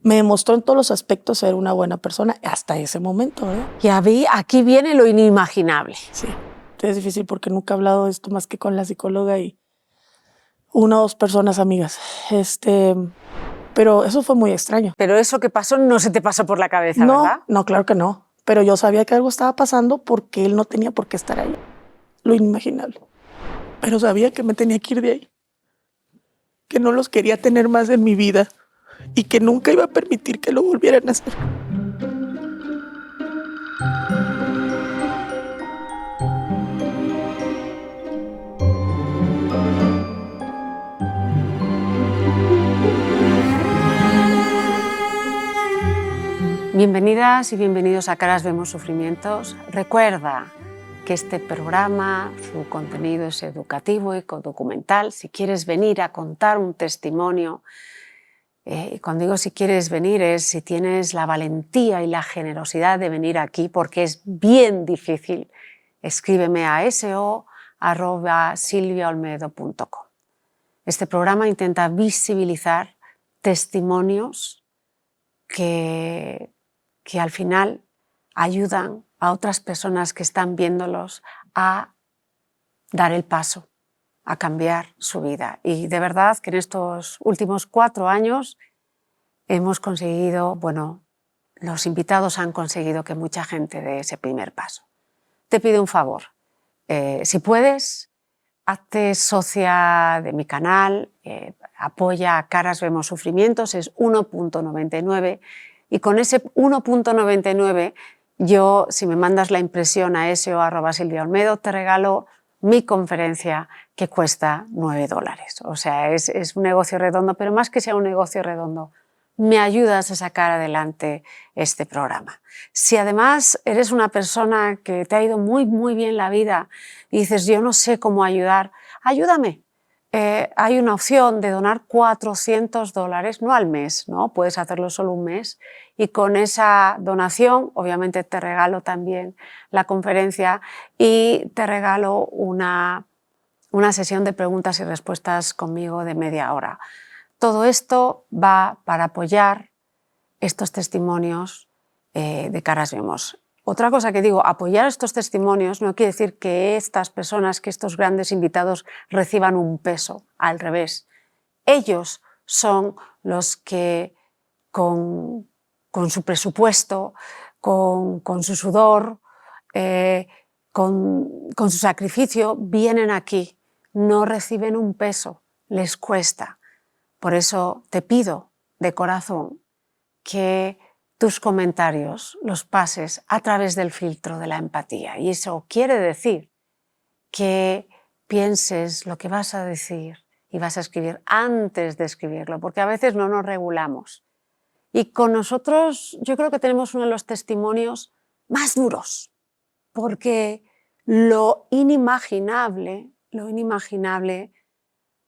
me demostró en todos los aspectos ser una buena persona hasta ese momento, ¿verdad? Y aquí viene lo inimaginable. Sí, es difícil porque nunca he hablado de esto más que con la psicóloga y una o dos personas amigas. Pero eso fue muy extraño. Pero eso que pasó no se te pasó por la cabeza, ¿verdad? No, claro que no. Pero yo sabía que algo estaba pasando porque él no tenía por qué estar ahí. Lo inimaginable. Pero sabía que me tenía que ir de ahí. Que no los quería tener más en mi vida y que nunca iba a permitir que lo volvieran a hacer. Bienvenidas y bienvenidos a Caras Vemos Sufrimientos. Recuerda que este programa, su contenido es educativo y documental. Si quieres venir a contar un testimonio, y cuando digo si quieres venir es si tienes la valentía y la generosidad de venir aquí, porque es bien difícil, escríbeme a so@silviaolmedo.com. Este programa intenta visibilizar testimonios que al final ayudan a otras personas que están viéndolos a dar el paso, a cambiar su vida. Y de verdad que en estos últimos 4 años hemos conseguido, bueno, los invitados han conseguido que mucha gente dé ese primer paso. Te pido un favor, si puedes, hazte socia de mi canal, apoya a Caras Vemos Sufrimientos, es 1,99 y con ese 1,99 yo, si me mandas la impresión a so@silviaolmedo, te regalo mi conferencia que cuesta $9. O sea, es un negocio redondo, pero más que sea un negocio redondo, me ayudas a sacar adelante este programa. Si además eres una persona que te ha ido muy, muy bien la vida y dices, yo no sé cómo ayudar, ayúdame. Hay una opción de donar $400, no al mes, ¿no? Puedes hacerlo solo un mes y con esa donación obviamente te regalo también la conferencia y te regalo una sesión de preguntas y respuestas conmigo de media hora. Todo esto va para apoyar estos testimonios de Caras Vemos. Otra cosa que digo, apoyar estos testimonios no quiere decir que estas personas, que estos grandes invitados reciban un peso, al revés. Ellos son los que con su presupuesto, con su sudor, con su sacrificio, vienen aquí, no reciben un peso, les cuesta. Por eso te pido de corazón que tus comentarios los pases a través del filtro de la empatía. Y eso quiere decir que pienses lo que vas a decir y vas a escribir antes de escribirlo, porque a veces no nos regulamos. Y con nosotros yo creo que tenemos uno de los testimonios más duros, porque lo inimaginable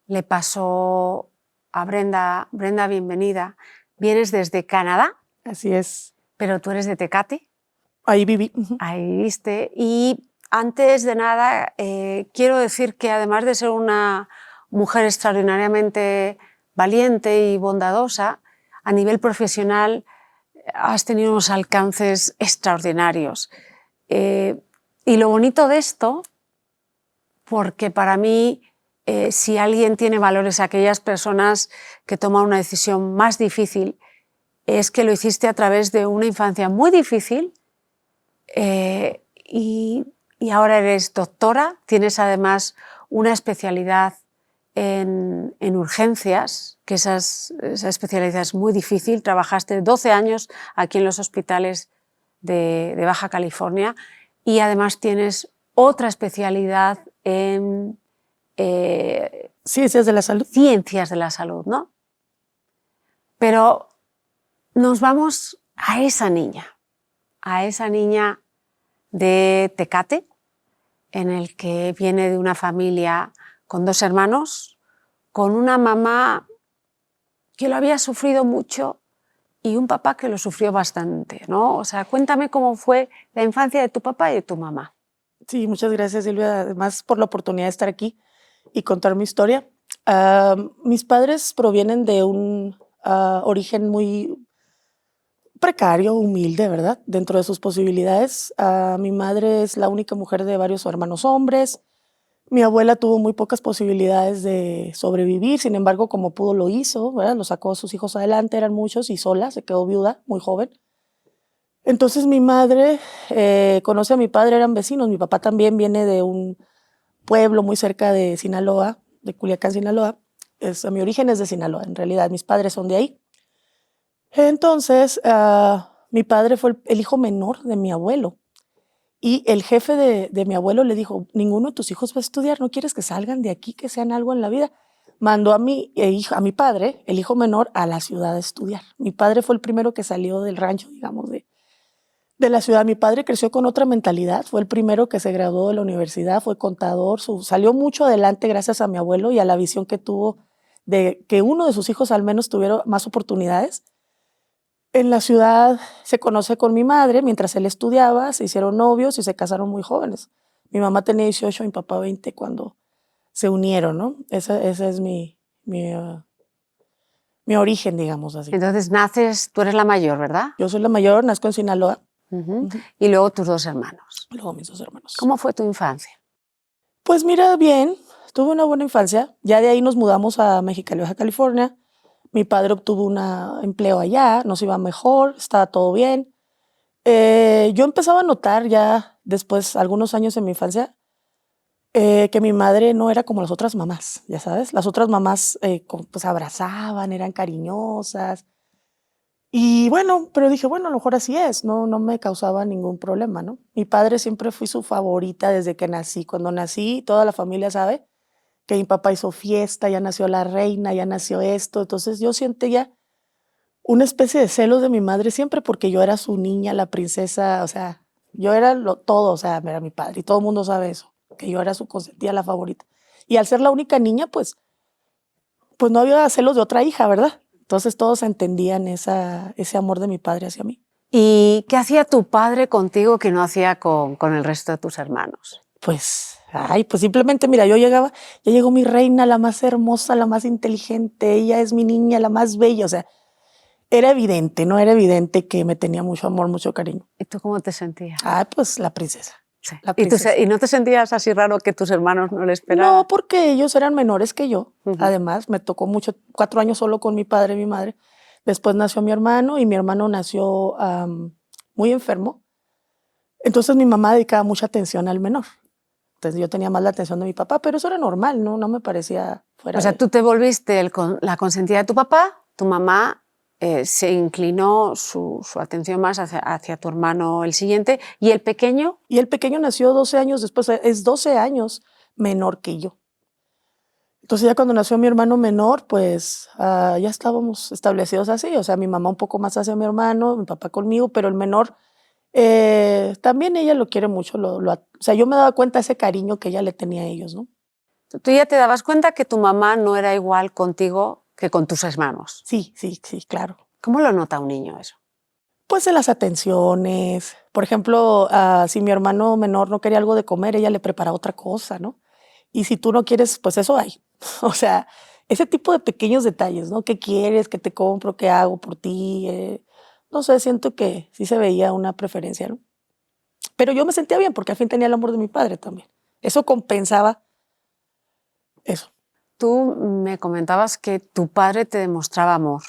le pasó a Brenda. Brenda, bienvenida. Vienes desde Canadá. Así es. Pero tú eres de Tecate. Ahí viví. Ahí viviste. Y antes de nada, quiero decir que además de ser una mujer extraordinariamente valiente y bondadosa, a nivel profesional has tenido unos alcances extraordinarios. Y lo bonito de esto, porque para mí, si alguien tiene valores, aquellas personas que toman una decisión más difícil, es que lo hiciste a través de una infancia muy difícil y ahora eres doctora, tienes además una especialidad en urgencias, que esa especialidad es muy difícil, trabajaste 12 años aquí en los hospitales de Baja California y además tienes otra especialidad en Ciencias de la salud. Ciencias de la salud, ¿no? Pero nos vamos a esa niña de Tecate, en el que viene de una familia con 2 hermanos, con una mamá que lo había sufrido mucho y un papá que lo sufrió bastante, ¿no? O sea, cuéntame cómo fue la infancia de tu papá y de tu mamá. Sí, muchas gracias, Silvia, además por la oportunidad de estar aquí y contar mi historia. Mis padres provienen de un origen muy precario, humilde, ¿verdad? Dentro de sus posibilidades. Mi madre es la única mujer de varios hermanos hombres. Mi abuela tuvo muy pocas posibilidades de sobrevivir, sin embargo, como pudo lo hizo, ¿verdad? Lo sacó a sus hijos adelante, eran muchos, y sola, se quedó viuda, muy joven. Entonces mi madre conoce a mi padre, eran vecinos. Mi papá también viene de un pueblo muy cerca de Sinaloa, de Culiacán, Sinaloa. Mi origen es de Sinaloa, en realidad, mis padres son de ahí. Entonces, mi padre fue el hijo menor de mi abuelo. Y el jefe de mi abuelo le dijo, ninguno de tus hijos va a estudiar, ¿no quieres que salgan de aquí, que sean algo en la vida? Mandó a a mi padre, el hijo menor, a la ciudad a estudiar. Mi padre fue el primero que salió del rancho, digamos, de la ciudad. Mi padre creció con otra mentalidad, fue el primero que se graduó de la universidad, fue contador, salió mucho adelante gracias a mi abuelo y a la visión que tuvo de que uno de sus hijos al menos tuviera más oportunidades. En la ciudad se conoce con mi madre, mientras él estudiaba, se hicieron novios y se casaron muy jóvenes. Mi mamá tenía 18, mi papá 20 cuando se unieron, ¿no? Ese es mi origen, digamos así. Entonces naces, tú eres la mayor, ¿verdad? Yo soy la mayor, nazco en Sinaloa. Y luego tus dos hermanos. Luego mis dos hermanos. ¿Cómo fue tu infancia? Pues mira, bien, tuve una buena infancia. Ya de ahí nos mudamos a Mexicali, Baja California. Mi padre obtuvo un empleo allá, nos iba mejor, estaba todo bien. Yo empezaba a notar ya después, algunos años en mi infancia, que mi madre no era como las otras mamás, ya sabes. Las otras mamás pues abrazaban, eran cariñosas. Y bueno, pero dije, bueno, a lo mejor así es, no me causaba ningún problema, ¿no? Mi padre siempre fui su favorita desde que nací. Cuando nací, toda la familia sabe que mi papá hizo fiesta, ya nació la reina, ya nació esto. Entonces yo sentía una especie de celos de mi madre siempre porque yo era su niña, la princesa, o sea, yo era todo, o sea, era mi padre y todo el mundo sabe eso, que yo era su consentida, la favorita. Y al ser la única niña, pues no había celos de otra hija, ¿verdad? Entonces todos entendían ese amor de mi padre hacia mí. ¿Y qué hacía tu padre contigo que no hacía con el resto de tus hermanos? Pues simplemente, mira, yo llegaba, ya llegó mi reina, la más hermosa, la más inteligente, ella es mi niña, la más bella, o sea, era evidente, ¿no? Era evidente que me tenía mucho amor, mucho cariño. ¿Y tú cómo te sentías? Pues la princesa. Sí. La princesa. ¿Y no te sentías así raro que tus hermanos no le esperaban? No, porque ellos eran menores que yo. Además, me tocó 4 años solo con mi padre y mi madre. Después nació mi hermano y mi hermano nació muy enfermo. Entonces mi mamá dedicaba mucha atención al menor. Entonces yo tenía más la atención de mi papá, pero eso era normal, ¿no? No me parecía fuera. O sea, tú te volviste la consentida de tu papá, tu mamá se inclinó su atención más hacia tu hermano el siguiente, ¿y el pequeño? Y el pequeño nació 12 años después, es 12 años menor que yo. Entonces ya cuando nació mi hermano menor, pues ya estábamos establecidos así, o sea, mi mamá un poco más hacia mi hermano, mi papá conmigo, pero el menor también ella lo quiere mucho, o sea, yo me daba cuenta de ese cariño que ella le tenía a ellos, ¿no? ¿Tú ya te dabas cuenta que tu mamá no era igual contigo que con tus hermanos? Sí, claro. ¿Cómo lo nota un niño eso? Pues en las atenciones. Por ejemplo, si mi hermano menor no quería algo de comer, ella le preparaba otra cosa, ¿no? Y si tú no quieres, pues eso hay. O sea, ese tipo de pequeños detalles, ¿no? ¿Qué quieres? ¿Qué te compro? ¿Qué hago por ti? No sé, siento que sí se veía una preferencia, ¿no? Pero yo me sentía bien porque al fin tenía el amor de mi padre también. Eso compensaba eso. Tú me comentabas que tu padre te demostraba amor.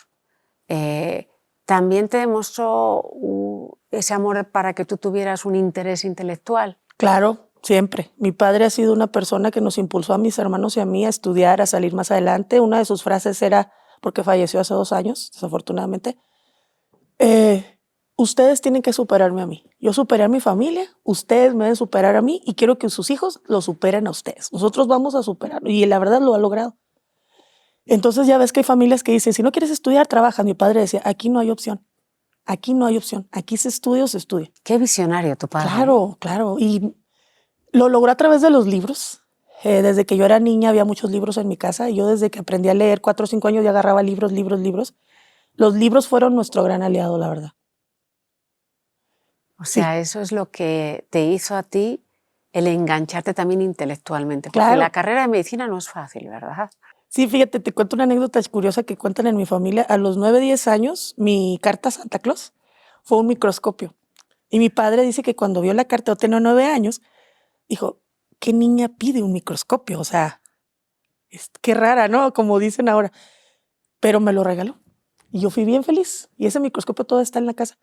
¿También te demostró ese amor para que tú tuvieras un interés intelectual? Claro, siempre. Mi padre ha sido una persona que nos impulsó a mis hermanos y a mí a estudiar, a salir más adelante. Una de sus frases era, porque falleció hace 2 años, desafortunadamente, ustedes tienen que superarme a mí. Yo superé a mi familia, ustedes me deben superar a mí y quiero que sus hijos lo superen a ustedes. Nosotros vamos a superarlo y la verdad lo ha logrado. Entonces ya ves que hay familias que dicen, si no quieres estudiar, trabaja. Mi padre decía, aquí no hay opción. Aquí no hay opción. Aquí se estudia o se estudia. Qué visionario tu padre. Claro, claro. Y lo logró a través de los libros. Desde que yo era niña había muchos libros en mi casa y yo desde que aprendí a leer 4 o 5 años ya agarraba libros. Los libros fueron nuestro gran aliado, la verdad. O sea, eso es lo que te hizo a ti el engancharte también intelectualmente. Porque Claro. la carrera de medicina no es fácil, ¿verdad? Sí, fíjate, te cuento una anécdota curiosa que cuentan en mi familia. A los 9, 10 años, mi carta a Santa Claus fue un microscopio. Y mi padre dice que cuando vio la carta, yo tenía 9 años, dijo, ¿qué niña pide un microscopio? O sea, qué rara, ¿no? Como dicen ahora. Pero me lo regaló. Y yo fui bien feliz. Y ese microscopio todo está en la casa.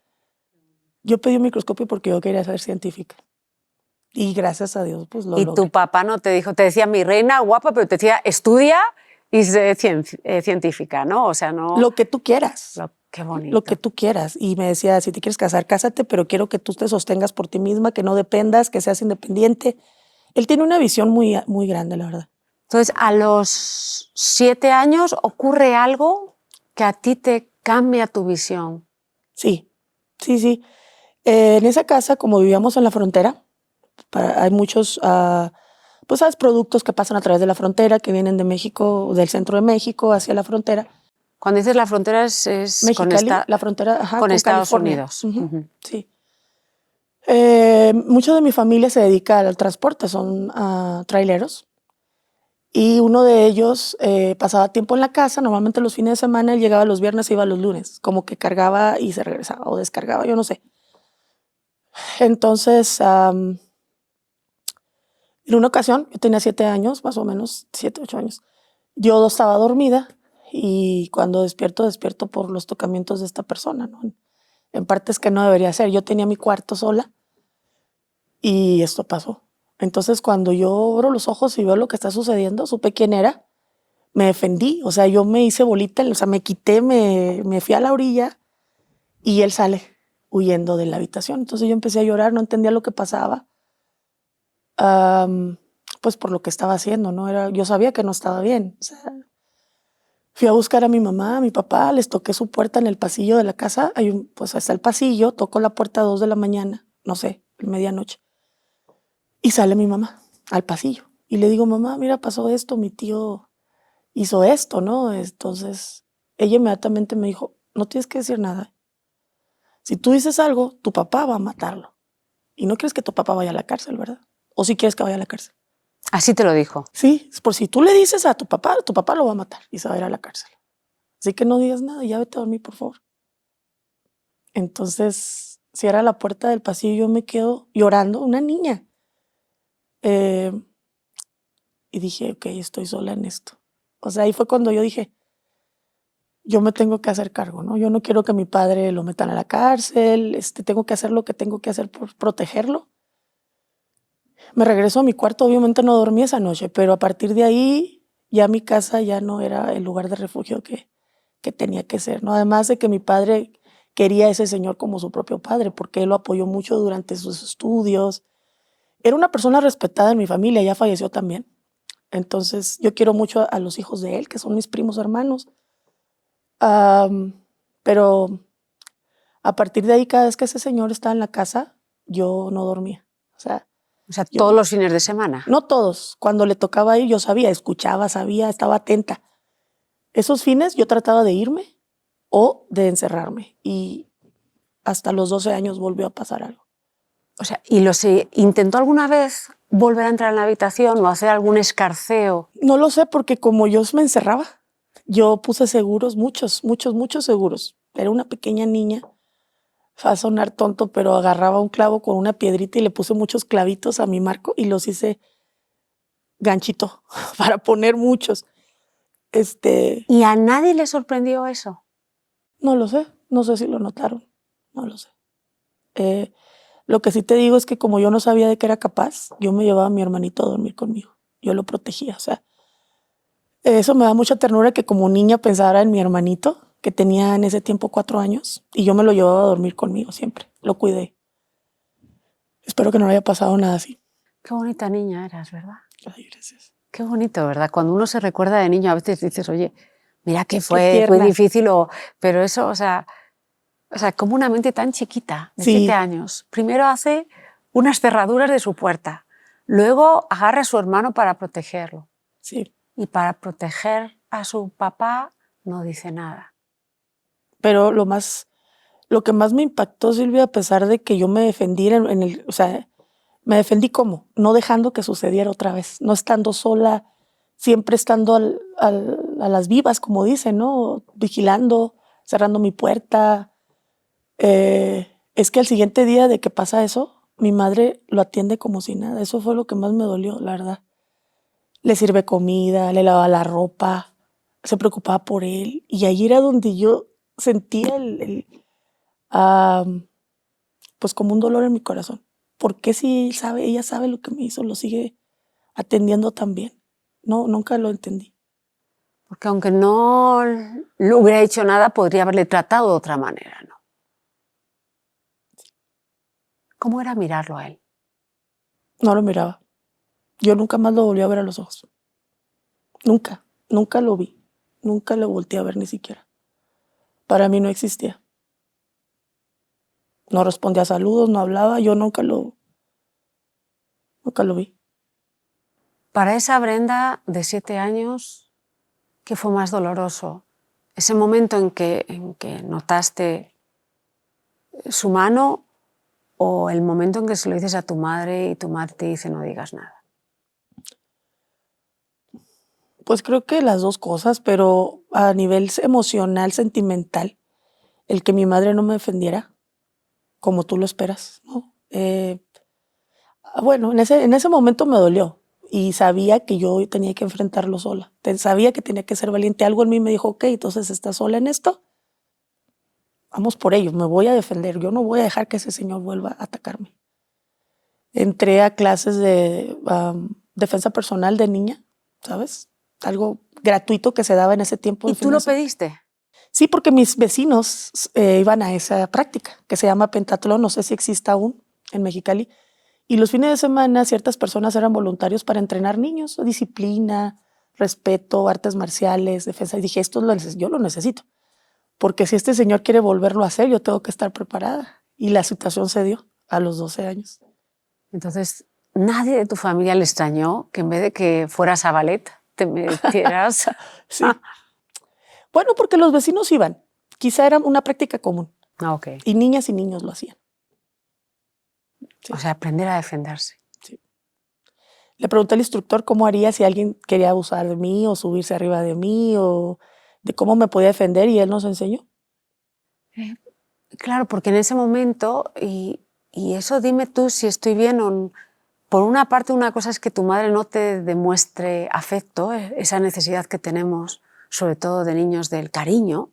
Yo pedí un microscopio porque yo quería ser científica. Y gracias a Dios, pues lo Y logré. tu papá no te dijo, te decía mi reina guapa, pero te decía estudia y sé científica, ¿no? O sea, no... Lo que tú quieras. Qué bonito. Lo que tú quieras. Y me decía, si te quieres casar, cásate, pero quiero que tú te sostengas por ti misma, que no dependas, que seas independiente. Él tiene una visión muy, muy grande, la verdad. Entonces, a los 7 años ocurre algo que a ti te cambia tu visión. Sí, sí, sí. En esa casa, como vivíamos en la frontera, hay muchos pues, ¿sabes? Productos que pasan a través de la frontera, que vienen de México, del centro de México hacia la frontera. Cuando dices la frontera es Mexicali, la frontera con Estados California. Unidos. Sí. Mucha de mi familia se dedica al transporte, son traileros. Y uno de ellos pasaba tiempo en la casa, normalmente los fines de semana, él llegaba los viernes e iba los lunes, como que cargaba y se regresaba o descargaba, yo no sé. Entonces, en una ocasión, yo tenía 7 años, más o menos, 7, 8 años. Yo estaba dormida y cuando despierto por los tocamientos de esta persona, ¿no? En partes que no debería ser. Yo tenía mi cuarto sola y esto pasó. Entonces, cuando yo abro los ojos y veo lo que está sucediendo, supe quién era, me defendí. O sea, yo me hice bolita, o sea, me quité, me fui a la orilla y él sale huyendo de la habitación. Entonces yo empecé a llorar, no entendía lo que pasaba. Pues por lo que estaba haciendo, ¿no? Yo sabía que no estaba bien. O sea, fui a buscar a mi mamá, a mi papá, les toqué su puerta en el pasillo de la casa. Pues está el pasillo, toco la puerta a 2 de la mañana, no sé, medianoche. Y sale mi mamá al pasillo. Y le digo, mamá, mira, pasó esto, mi tío hizo esto, ¿no? Entonces ella inmediatamente me dijo, no tienes que decir nada. Si tú dices algo, tu papá va a matarlo. Y no quieres que tu papá vaya a la cárcel, ¿verdad? O si quieres que vaya a la cárcel. Así te lo dijo. Sí, por si tú le dices a tu papá lo va a matar y se va a ir a la cárcel. Así que no digas nada, ya vete a dormir, por favor. Entonces, cierra la puerta del pasillo y yo me quedo llorando, una niña. Y dije, ok, estoy sola en esto. O sea, ahí fue cuando yo dije, yo me tengo que hacer cargo, ¿no? Yo no quiero que mi padre lo metan a la cárcel, tengo que hacer lo que tengo que hacer por protegerlo. Me regreso a mi cuarto, obviamente no dormí esa noche, pero a partir de ahí ya mi casa ya no era el lugar de refugio que tenía que ser, ¿no? Además de que mi padre quería a ese señor como su propio padre, porque él lo apoyó mucho durante sus estudios. Era una persona respetada en mi familia, ya falleció también. Entonces yo quiero mucho a los hijos de él, que son mis primos hermanos. Pero a partir de ahí, cada vez que ese señor estaba en la casa, yo no dormía. O sea, todos los fines de semana. No todos. Cuando le tocaba ir, yo sabía, escuchaba, sabía, estaba atenta. Esos fines yo trataba de irme o de encerrarme. Y hasta los 12 años volvió a pasar algo. O sea, ¿y intentó alguna vez volver a entrar en la habitación o hacer algún escarceo? No lo sé, porque como yo me encerraba, yo puse seguros, muchos seguros. Era una pequeña niña. Va a sonar tonto, pero agarraba un clavo con una piedrita y le puse muchos clavitos a mi marco y los hice ganchito para poner muchos. ¿Y a nadie le sorprendió eso? No lo sé, no sé si lo notaron, no lo sé. Lo que sí te digo es que como yo no sabía de qué era capaz, yo me llevaba a mi hermanito a dormir conmigo. Yo lo protegía, o sea, eso me da mucha ternura que como niña pensara en mi hermanito, que tenía en ese tiempo 4 años, y yo me lo llevaba a dormir conmigo siempre, lo cuidé. Espero que no le haya pasado nada así. Qué bonita niña eras, ¿verdad? Ay, gracias. Qué bonito, ¿verdad? Cuando uno se recuerda de niño, a veces dices, oye, mira que fue difícil, pero eso, o sea, como una mente tan chiquita, de 7 años, primero hace unas cerraduras de su puerta, luego agarra a su hermano para protegerlo. Sí. Y para proteger a su papá no dice nada. Pero lo que más me impactó, Silvia, a pesar de que yo me defendí o sea, me defendí ¿cómo? No dejando que sucediera otra vez, no estando sola, siempre estando a las vivas, como dicen, ¿no? Vigilando, cerrando mi puerta. Es que al siguiente día de que pasa eso, mi madre lo atiende como si nada. Eso fue lo que más me dolió, la verdad. Le sirve comida, le lava la ropa, se preocupaba por él. Y ahí era donde yo sentía pues como un dolor en mi corazón. ¿Por qué si ella sabe lo que me hizo, lo sigue atendiendo tan bien? No, nunca lo entendí. Porque aunque no le hubiera hecho nada, podría haberle tratado de otra manera, ¿no? ¿Cómo era mirarlo a él? No lo miraba. Yo nunca más lo volví a ver a los ojos. Nunca, nunca lo vi. Nunca lo volteé a ver ni siquiera. Para mí no existía. No respondía a saludos, no hablaba. Yo nunca lo vi. Para esa Brenda de 7 años, ¿qué fue más doloroso? ¿Ese momento en que notaste su mano o el momento en que se lo dices a tu madre y tu madre te dice no digas nada? Pues creo que las dos cosas, pero a nivel emocional, sentimental, el que mi madre no me defendiera, como tú lo esperas, ¿no? Bueno, en ese momento me dolió y sabía que yo tenía que enfrentarlo sola. Sabía que tenía que ser valiente. Algo en mí me dijo, ok, entonces estás sola en esto, vamos por ello, me voy a defender. Yo no voy a dejar que ese señor vuelva a atacarme. Entré a clases de defensa personal de niña, ¿sabes? Algo gratuito que se daba en ese tiempo. ¿Y tú lo pediste? Sí, porque mis vecinos iban a esa práctica que se llama pentatlón, no sé si exista aún en Mexicali. Y los fines de semana ciertas personas eran voluntarios para entrenar niños, disciplina, respeto, artes marciales, defensa. Y dije, yo lo necesito, porque si este señor quiere volverlo a hacer, yo tengo que estar preparada. Y la situación se dio a los 12 años. Entonces, nadie de tu familia le extrañó que en vez de que fueras a ballet, te metieras. Sí. Bueno, porque los vecinos iban. Quizá era una práctica común. Okay. Y niñas y niños lo hacían. Sí. O sea, aprender a defenderse. Sí. Le pregunté al instructor cómo haría si alguien quería abusar de mí o subirse arriba de mí o de cómo me podía defender y él nos enseñó. Claro, porque en ese momento, y eso dime tú si estoy bien o... Por una parte, una cosa es que tu madre no te demuestre afecto, esa necesidad que tenemos, sobre todo de niños, del cariño,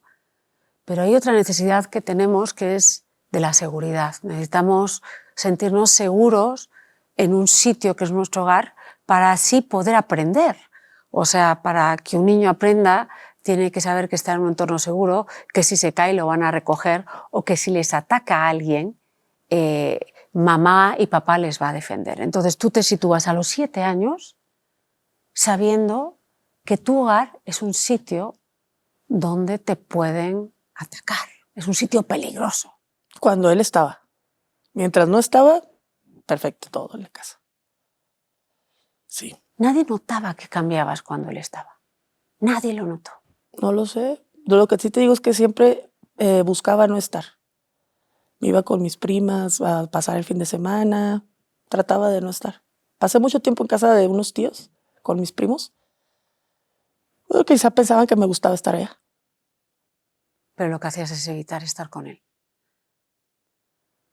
pero hay otra necesidad que tenemos que es de la seguridad. Necesitamos sentirnos seguros en un sitio que es nuestro hogar para así poder aprender. O sea, para que un niño aprenda, tiene que saber que está en un entorno seguro, que si se cae lo van a recoger o que si les ataca a alguien, mamá y papá les va a defender. Entonces tú te sitúas a los 7 años sabiendo que tu hogar es un sitio donde te pueden atacar. Es un sitio peligroso. Cuando él estaba. Mientras no estaba, perfecto todo en la casa. Sí. Nadie notaba que cambiabas cuando él estaba. Nadie lo notó. No lo sé. Lo que sí te digo es que siempre buscaba no estar. Me iba con mis primas a pasar el fin de semana. Trataba de no estar. Pasé mucho tiempo en casa de unos tíos con mis primos. Bueno, quizá pensaban que me gustaba estar allá. Pero lo que hacías es evitar estar con él.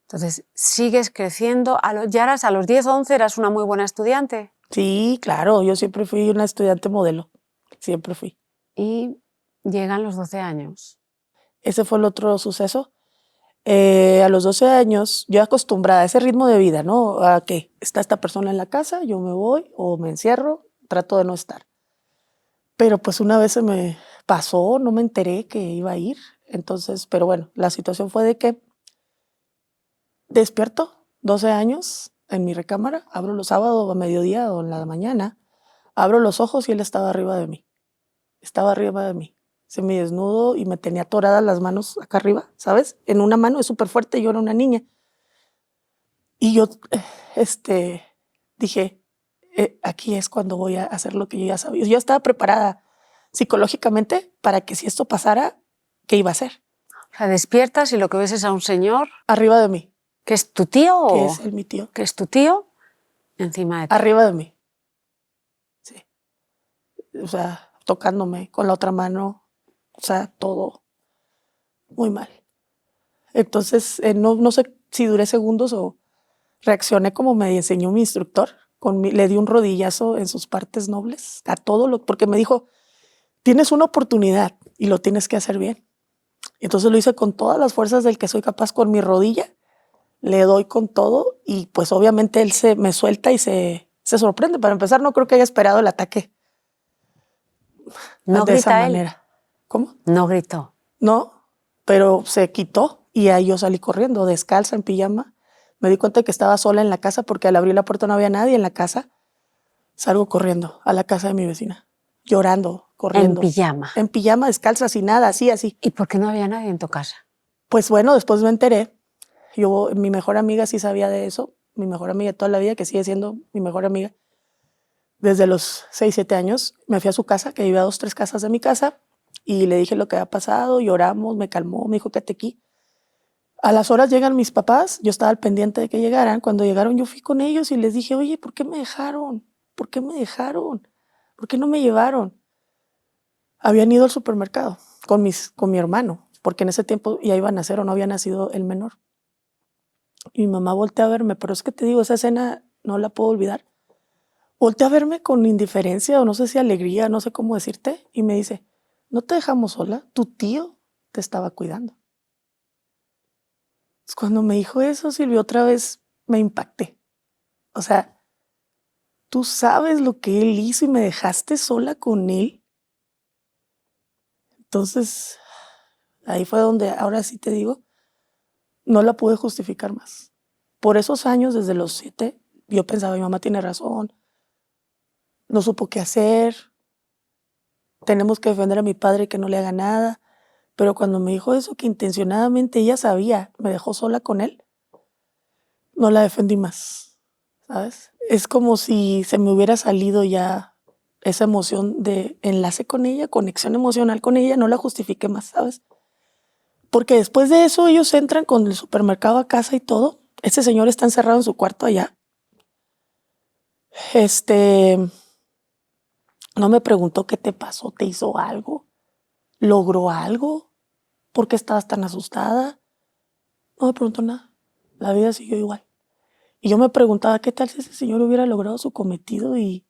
Entonces, sigues creciendo. Ya a los 10 o 11 eras una muy buena estudiante. Sí, claro. Yo siempre fui una estudiante modelo. Siempre fui. Y llegan los 12 años. Ese fue el otro suceso. A los 12 años, yo acostumbrada a ese ritmo de vida, ¿no? A que está esta persona en la casa, yo me voy o me encierro, trato de no estar. Pero pues una vez se me pasó, no me enteré que iba a ir. Entonces, pero bueno, la situación fue de que despierto, 12 años, en mi recámara, abro los sábados a mediodía o en la mañana, abro los ojos y él estaba arriba de mí. Estaba arriba de mí. Se me desnudo y me tenía atoradas las manos acá arriba, ¿sabes? En una mano es súper fuerte, yo era una niña. Y yo dije, aquí es cuando voy a hacer lo que yo ya sabía. Yo estaba preparada psicológicamente para que si esto pasara, ¿qué iba a hacer? O sea, despiertas y lo que ves es a un señor... Arriba de mí. ¿Que es tu tío? Que es mi tío. Que es tu tío encima de ti. Arriba de mí. Sí. O sea, tocándome con la otra mano. O sea, todo muy mal. Entonces, no sé si duré segundos o reaccioné como me enseñó mi instructor. Le di un rodillazo en sus partes nobles, a porque me dijo, tienes una oportunidad y lo tienes que hacer bien. Entonces lo hice con todas las fuerzas del que soy capaz, con mi rodilla, le doy con todo y pues obviamente él me suelta y se sorprende. Para empezar, no creo que haya esperado el ataque ¿No de esa grita él? manera. ¿Cómo? No gritó. No, pero se quitó y ahí yo salí corriendo, descalza, en pijama. Me di cuenta que estaba sola en la casa porque al abrir la puerta no había nadie en la casa. Salgo corriendo a la casa de mi vecina, llorando, En corriendo. pijama. En pijama, descalza, sin nada, así. ¿Y por qué no había nadie en tu casa? Pues bueno, después me enteré. Mi mejor amiga sí sabía de eso. Mi mejor amiga de toda la vida, que sigue siendo mi mejor amiga. Desde los 6, 7 años me fui a su casa, que vivía a 2, 3 casas de mi casa, y le dije lo que había pasado, lloramos, me calmó, me dijo quédate aquí. A las horas llegan mis papás, yo estaba al pendiente de que llegaran. Cuando llegaron yo fui con ellos y les dije, oye, ¿por qué me dejaron? ¿Por qué me dejaron? ¿Por qué no me llevaron? Habían ido al supermercado con mi hermano, porque en ese tiempo ya iba a nacer o no había nacido el menor. Y mi mamá voltea a verme, pero es que te digo, esa escena no la puedo olvidar. Voltea a verme con indiferencia o no sé si alegría, no sé cómo decirte, y me dice, no te dejamos sola, tu tío te estaba cuidando. Cuando me dijo eso, Silvia, otra vez me impacté. O sea, tú sabes lo que él hizo y me dejaste sola con él. Entonces, ahí fue donde ahora sí te digo, no la pude justificar más. Por esos años, desde los 7, yo pensaba, mi mamá tiene razón, no supo qué hacer, tenemos que defender a mi padre que no le haga nada. Pero cuando me dijo eso, que intencionadamente ella sabía, me dejó sola con él, no la defendí más, ¿sabes? Es como si se me hubiera salido ya esa emoción de enlace con ella, conexión emocional con ella, no la justifiqué más, ¿sabes? Porque después de eso ellos entran con el supermercado a casa y todo. Este señor está encerrado en su cuarto allá. No me preguntó qué te pasó, te hizo algo, logró algo, por qué estabas tan asustada. No me preguntó nada. La vida siguió igual. Y yo me preguntaba qué tal si ese señor hubiera logrado su cometido y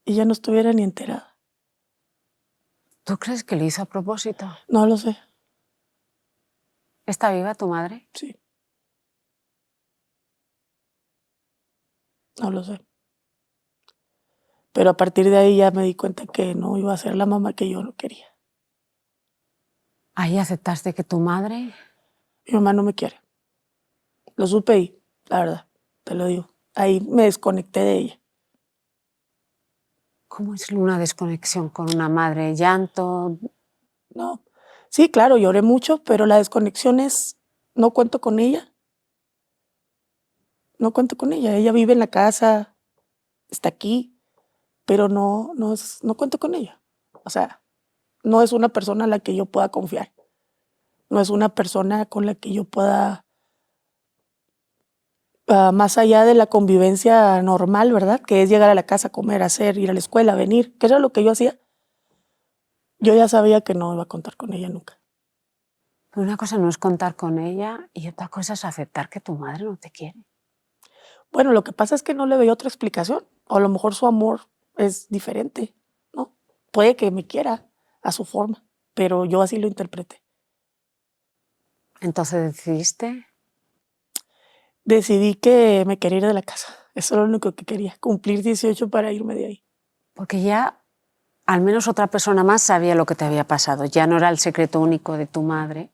ella no estuviera ni enterada. ¿Tú crees que lo hizo a propósito? No lo sé, ¿Está viva tu madre? sí, no lo sé. Pero a partir de ahí ya me di cuenta que no iba a ser la mamá que yo no quería. Ahí aceptaste que tu madre... Mi mamá no me quiere. Lo supe y, la verdad, te lo digo. Ahí me desconecté de ella. ¿Cómo es una desconexión con una madre? ¿Llanto? No. Sí, claro, lloré mucho, pero la desconexión es, no cuento con ella. No cuento con ella. Ella vive en la casa, está aquí, pero no cuento con ella. O sea, no es una persona a la que yo pueda confiar. No es una persona con la que yo pueda, más allá de la convivencia normal, ¿verdad? Que es llegar a la casa, comer, hacer, ir a la escuela, venir, que era lo que yo hacía. Yo ya sabía que no iba a contar con ella nunca. Una cosa no es contar con ella y otra cosa es aceptar que tu madre no te quiere. Bueno, lo que pasa es que no le veía otra explicación. O a lo mejor su amor es diferente, ¿no? Puede que me quiera a su forma, pero yo así lo interpreté. Entonces decidiste... Decidí que me quería ir de la casa. Eso es lo único que quería, cumplir 18 para irme de ahí. Porque ya al menos otra persona más sabía lo que te había pasado. Ya no era el secreto único de tu madre.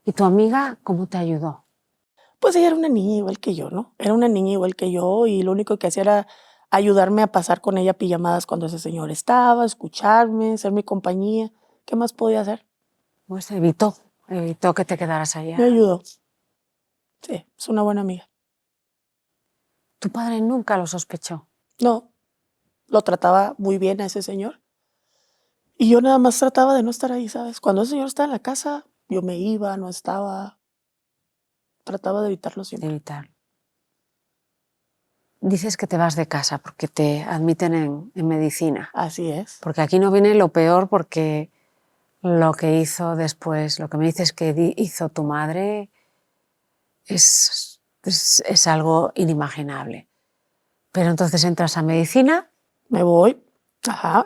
¿Y tu amiga cómo te ayudó? Pues ella era una niña igual que yo, ¿no? Era una niña igual que yo y lo único que hacía era ayudarme a pasar con ella pijamadas cuando ese señor estaba, escucharme, ser mi compañía. ¿Qué más podía hacer? Pues evitó que te quedaras Me allá. ayudó. Sí, es una buena amiga. Tu padre nunca lo sospechó. No, lo trataba muy bien a ese señor. Y yo nada más trataba de no estar ahí, ¿sabes? Cuando ese señor estaba en la casa, yo me iba, no estaba. Trataba de evitarlo De siempre. evitar. Dices que te vas de casa porque te admiten en medicina. Así es. Porque aquí no viene lo peor porque lo que hizo después, lo que me dices que hizo tu madre, es algo inimaginable. Pero entonces entras a medicina. Me voy,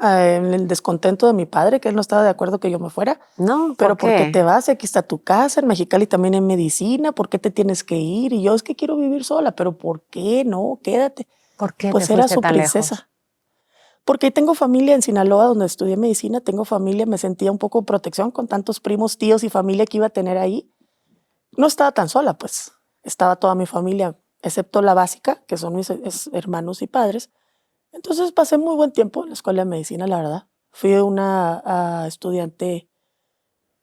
en el descontento de mi padre, que él no estaba de acuerdo que yo me fuera. No, Pero ¿por ¿por qué qué? te vas? Aquí está tu casa, en Mexicali también en medicina, ¿por qué te tienes que ir? Y yo, es que quiero vivir sola, pero ¿por qué no? Quédate. ¿Por qué te Pues era fuiste su tan princesa. lejos? Porque tengo familia en Sinaloa, donde estudié medicina, tengo familia, me sentía un poco protección con tantos primos, tíos y familia que iba a tener ahí. No estaba tan sola, pues. Estaba toda mi familia, excepto la básica, que son mis hermanos y padres. Entonces pasé muy buen tiempo en la escuela de medicina, la verdad. Fui una estudiante,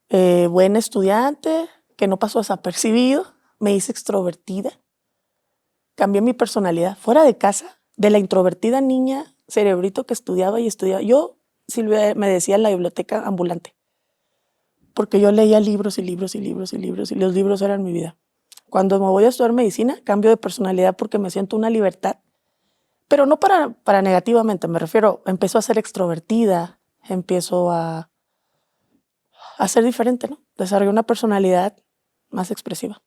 buena estudiante, que no pasó desapercibido. Me hice extrovertida. Cambié mi personalidad. Fuera de casa, de la introvertida niña cerebrito que estudiaba y estudiaba. Yo, Silvia, me decía la biblioteca ambulante, porque yo leía libros y libros y libros y libros y los libros eran mi vida. Cuando me voy a estudiar medicina, cambio de personalidad porque me siento una libertad, pero no para negativamente, me refiero, empiezo a ser extrovertida, empiezo a ser diferente, ¿no? Desarrollo una personalidad más expresiva.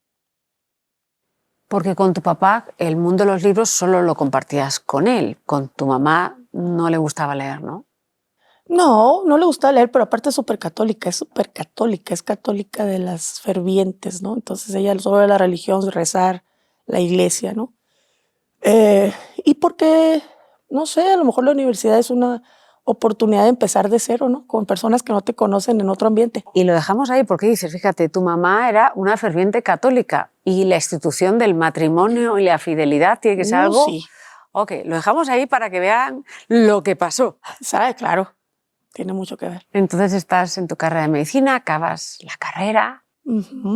Porque con tu papá el mundo de los libros solo lo compartías con él. Con tu mamá no le gustaba leer, ¿no? No, no le gusta leer, pero aparte es súper católica, es católica de las fervientes, ¿no? Entonces ella solo de la religión, rezar, la iglesia, ¿no? Y porque, no sé, a lo mejor la universidad es una oportunidad de empezar de cero, ¿no? Con personas que no te conocen en otro ambiente. Y lo dejamos ahí porque dices, fíjate, tu mamá era una ferviente católica y la institución del matrimonio y la fidelidad tiene que ser algo... Sí. Ok, lo dejamos ahí para que vean lo que pasó. ¿Sabe? Claro, tiene mucho que ver. Entonces estás en tu carrera de medicina, acabas la carrera.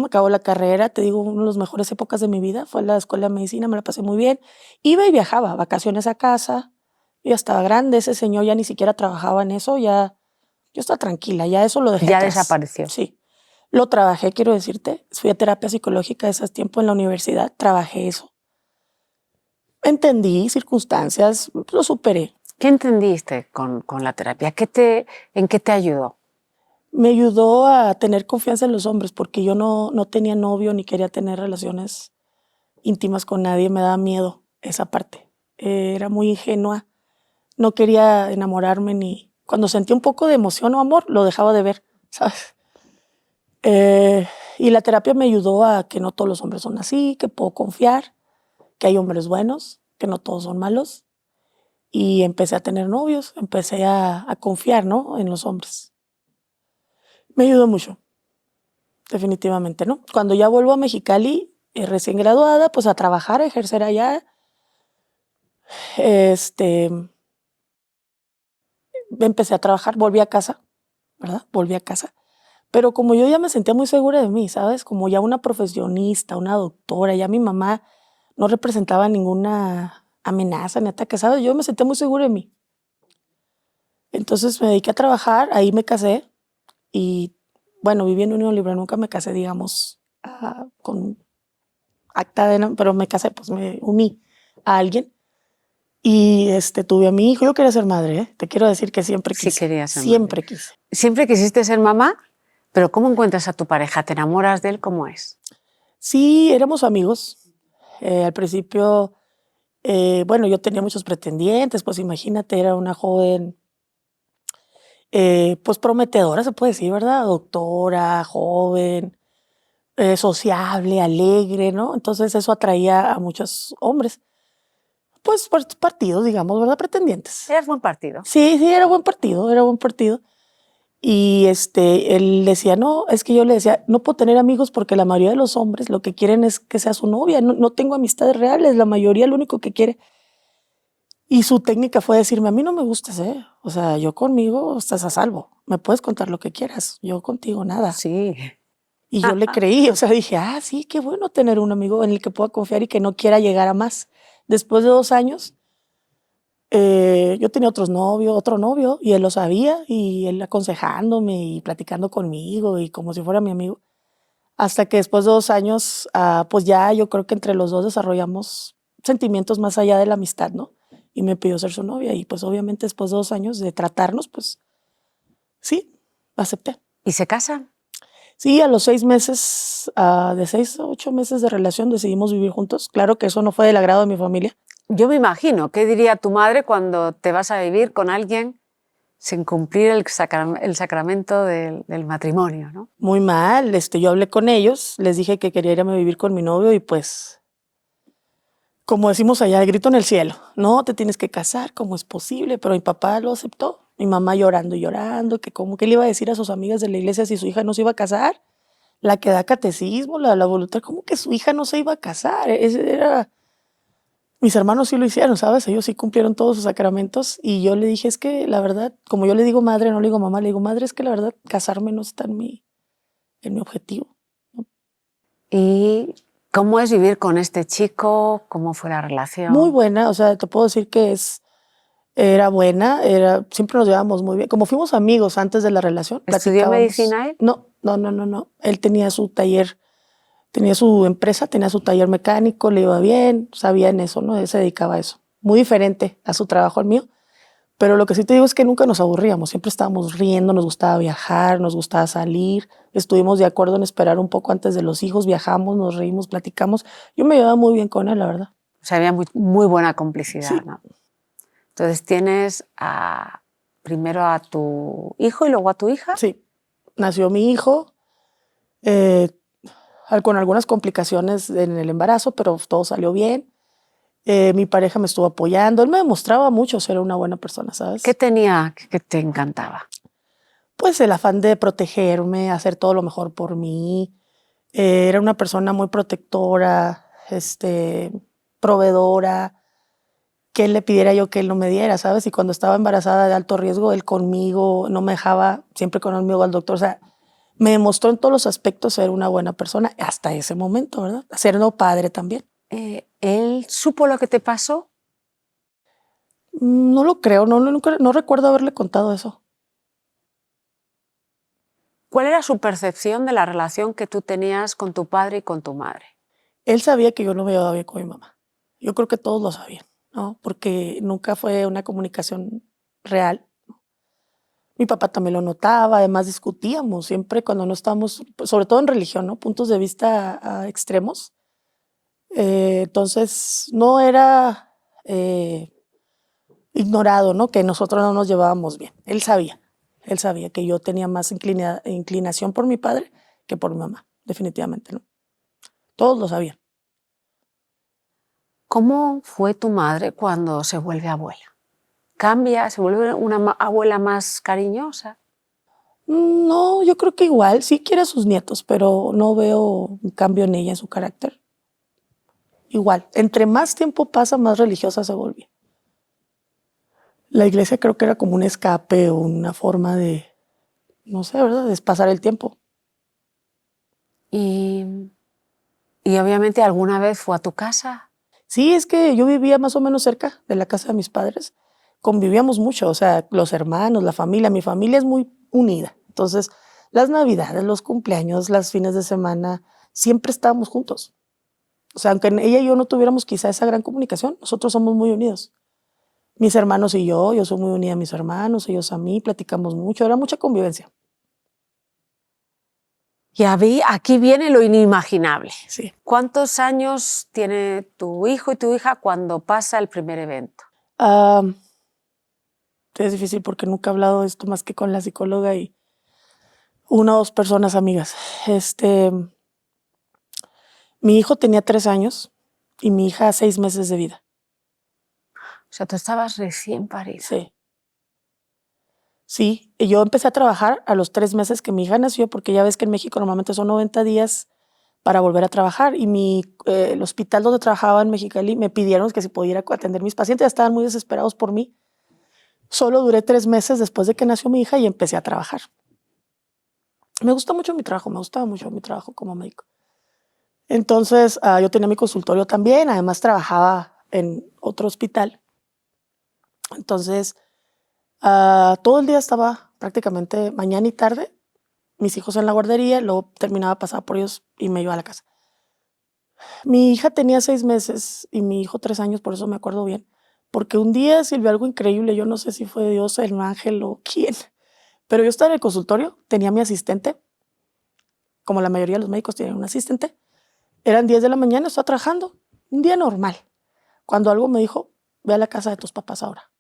Acabo la carrera, te digo, una de las mejores épocas de mi vida fue la escuela de medicina, me la pasé muy bien. Iba y viajaba, vacaciones a casa, ya estaba grande, ese señor ya ni siquiera trabajaba en eso, ya yo estaba tranquila, ya eso lo dejé Ya atrás. desapareció. Sí, lo trabajé, quiero decirte, fui a terapia psicológica ese tiempo en la universidad, trabajé eso. Entendí circunstancias, lo superé. ¿Qué entendiste con la terapia? ¿En qué te ayudó? Me ayudó a tener confianza en los hombres porque yo no tenía novio ni quería tener relaciones íntimas con nadie, me daba miedo esa parte. Era muy ingenua, no quería enamorarme ni... Cuando sentía un poco de emoción o amor, lo dejaba de ver, ¿sabes? Y la terapia me ayudó a que no todos los hombres son así, que puedo confiar, que hay hombres buenos, que no todos son malos. Y empecé a tener novios, empecé a confiar, ¿no? En los hombres. Me ayudó mucho, definitivamente, ¿no? Cuando ya vuelvo a Mexicali, recién graduada, pues a trabajar, a ejercer allá, empecé a trabajar, volví a casa, ¿verdad? Volví a casa. Pero como yo ya me sentía muy segura de mí, ¿sabes? Como ya una profesionista, una doctora, ya mi mamá no representaba ninguna amenaza, ni ataque, ¿sabes? Yo me sentía muy segura de mí. Entonces me dediqué a trabajar, ahí me casé y, bueno, viví en unión libre, nunca me casé, digamos, con acta de, pero me casé, pues me uní a alguien. Y tuve a mi hijo, yo quería ser madre, ¿eh? Te quiero decir que siempre quise. Sí querías ser siempre madre. quise. Siempre quisiste ser mamá, pero ¿cómo encuentras a tu pareja? ¿Te enamoras de él? ¿Cómo es? Sí, éramos amigos. Al principio, bueno, yo tenía muchos pretendientes, pues imagínate, era una joven, pues prometedora, se puede decir, ¿verdad? Doctora, joven, sociable, alegre, ¿no? Entonces eso atraía a muchos hombres. Pues partidos, digamos, ¿verdad? Pretendientes. Eras buen partido. Sí, sí, era buen partido, era buen partido. Y él decía, no, es que yo le decía, no puedo tener amigos porque la mayoría de los hombres lo que quieren es que sea su novia, no tengo amistades reales, la mayoría lo único que quiere. Y su técnica fue decirme, a mí no me gustas, ¿eh? O sea, yo conmigo estás a salvo, me puedes contar lo que quieras, yo contigo nada. Sí. Y yo le creí, o sea, dije, sí, qué bueno tener un amigo en el que pueda confiar y que no quiera llegar a más. Después de 2 años, yo tenía otro novio, y él lo sabía, y él aconsejándome y platicando conmigo y como si fuera mi amigo. Hasta que después de 2 años, pues ya yo creo que entre los dos desarrollamos sentimientos más allá de la amistad, ¿no? Y me pidió ser su novia y pues obviamente después de 2 años de tratarnos, pues sí, acepté. ¿Y se casan? Sí, a los 6 meses, de 6 a 8 meses de relación decidimos vivir juntos. Claro que eso no fue del agrado de mi familia. Yo me imagino, ¿qué diría tu madre cuando te vas a vivir con alguien sin cumplir el sacramento del matrimonio, ¿no? Muy mal, yo hablé con ellos, les dije que quería irme a vivir con mi novio y pues, como decimos allá, el grito en el cielo, no, te tienes que casar, ¿cómo es posible? Pero mi papá lo aceptó, mi mamá llorando y llorando, que cómo que le iba a decir a sus amigas de la iglesia si su hija no se iba a casar, la que da catecismo, la voluntad, ¿cómo que su hija no se iba a casar? Mis hermanos sí lo hicieron, ¿sabes? Ellos sí cumplieron todos sus sacramentos y yo le dije, es que la verdad, como yo le digo madre, no le digo mamá, le digo madre, es que la verdad casarme no está en mi objetivo. ¿Y cómo es vivir con este chico? ¿Cómo fue la relación? Muy buena, o sea, te puedo decir que era buena, siempre nos llevábamos muy bien. Como fuimos amigos antes de la relación, ¿Estudió platicábamos. medicina él? No. Él tenía su taller, tenía su empresa, tenía su taller mecánico, le iba bien, sabía en eso, ¿no? Él se dedicaba a eso. Muy diferente a su trabajo al mío. Pero lo que sí te digo es que nunca nos aburríamos, siempre estábamos riendo, nos gustaba viajar, nos gustaba salir, estuvimos de acuerdo en esperar un poco antes de los hijos, viajamos, nos reímos, platicamos. Yo me llevaba muy bien con él, la verdad. O sea, había muy buena complicidad, Sí. ¿no? Entonces tienes primero a tu hijo y luego a tu hija. Sí, nació mi hijo con algunas complicaciones en el embarazo, pero todo salió bien. Mi pareja me estuvo apoyando, él me demostraba mucho ser una buena persona, ¿sabes? ¿Qué tenía que te encantaba? Pues el afán de protegerme, hacer todo lo mejor por mí. Era una persona muy protectora, proveedora, que él le pidiera yo que él no me diera, ¿sabes? Y cuando estaba embarazada de alto riesgo, él conmigo, no me dejaba siempre conmigo al doctor. O sea, me demostró en todos los aspectos ser una buena persona hasta ese momento, ¿verdad? Siendo padre también. ¿Él supo lo que te pasó? No lo creo, no recuerdo haberle contado eso. ¿Cuál era su percepción de la relación que tú tenías con tu padre y con tu madre? Él sabía que yo no me llevaba bien con mi mamá. Yo creo que todos lo sabían, ¿no? Porque nunca fue una comunicación real. Mi papá también lo notaba, además discutíamos siempre cuando no estábamos, sobre todo en religión, ¿no? Puntos de vista extremos. Entonces, no era ignorado, ¿no? Que nosotros no nos llevábamos bien. Él sabía que yo tenía más inclinación por mi padre que por mi mamá, definitivamente, ¿no? Todos lo sabían. ¿Cómo fue tu madre cuando se vuelve abuela? ¿Cambia? ¿Se vuelve una abuela más cariñosa? No, yo creo que igual, sí quiere a sus nietos, pero no veo un cambio en ella, en su carácter. Igual, entre más tiempo pasa, más religiosa se volvió. La iglesia creo que era como un escape o una forma de, no sé, ¿verdad?, de pasar el tiempo. Y obviamente alguna vez fue a tu casa. Sí, es que yo vivía más o menos cerca de la casa de mis padres. Convivíamos mucho, o sea, los hermanos, la familia. Mi familia es muy unida. Entonces, las navidades, los cumpleaños, las fines de semana, siempre estábamos juntos. O sea, aunque ella y yo no tuviéramos quizá esa gran comunicación, nosotros somos muy unidos. Mis hermanos y yo soy muy unida a mis hermanos, ellos a mí, platicamos mucho, era mucha convivencia. Y aquí viene lo inimaginable. Sí. ¿Cuántos años tiene tu hijo y tu hija cuando pasa el primer evento? Es difícil porque nunca he hablado de esto más que con la psicóloga y una o dos personas amigas. Mi hijo tenía 3 años y mi hija 6 meses de vida. O sea, tú estabas recién parida. Sí. Sí, y yo empecé a trabajar a los 3 meses que mi hija nació, porque ya ves que en México normalmente son 90 días para volver a trabajar. Y el hospital donde trabajaba en Mexicali me pidieron que si pudiera atender mis pacientes, ya estaban muy desesperados por mí. Solo duré 3 meses después de que nació mi hija y empecé a trabajar. Me gusta mucho mi trabajo, me gustaba mucho mi trabajo como médico. Entonces, yo tenía mi consultorio también, además trabajaba en otro hospital. Entonces, todo el día estaba prácticamente mañana y tarde, mis hijos en la guardería, luego terminaba, pasaba por ellos y me iba a la casa. Mi hija tenía 6 meses y mi hijo 3 años, por eso me acuerdo bien, porque un día sirvió algo increíble, yo no sé si fue Dios, el ángel o quién, Pero yo estaba en el consultorio, tenía mi asistente, como la mayoría de los médicos tienen un asistente. Eran 10 de la mañana, estaba trabajando, un día normal. Cuando algo me dijo, ve a la casa de tus papás ahora.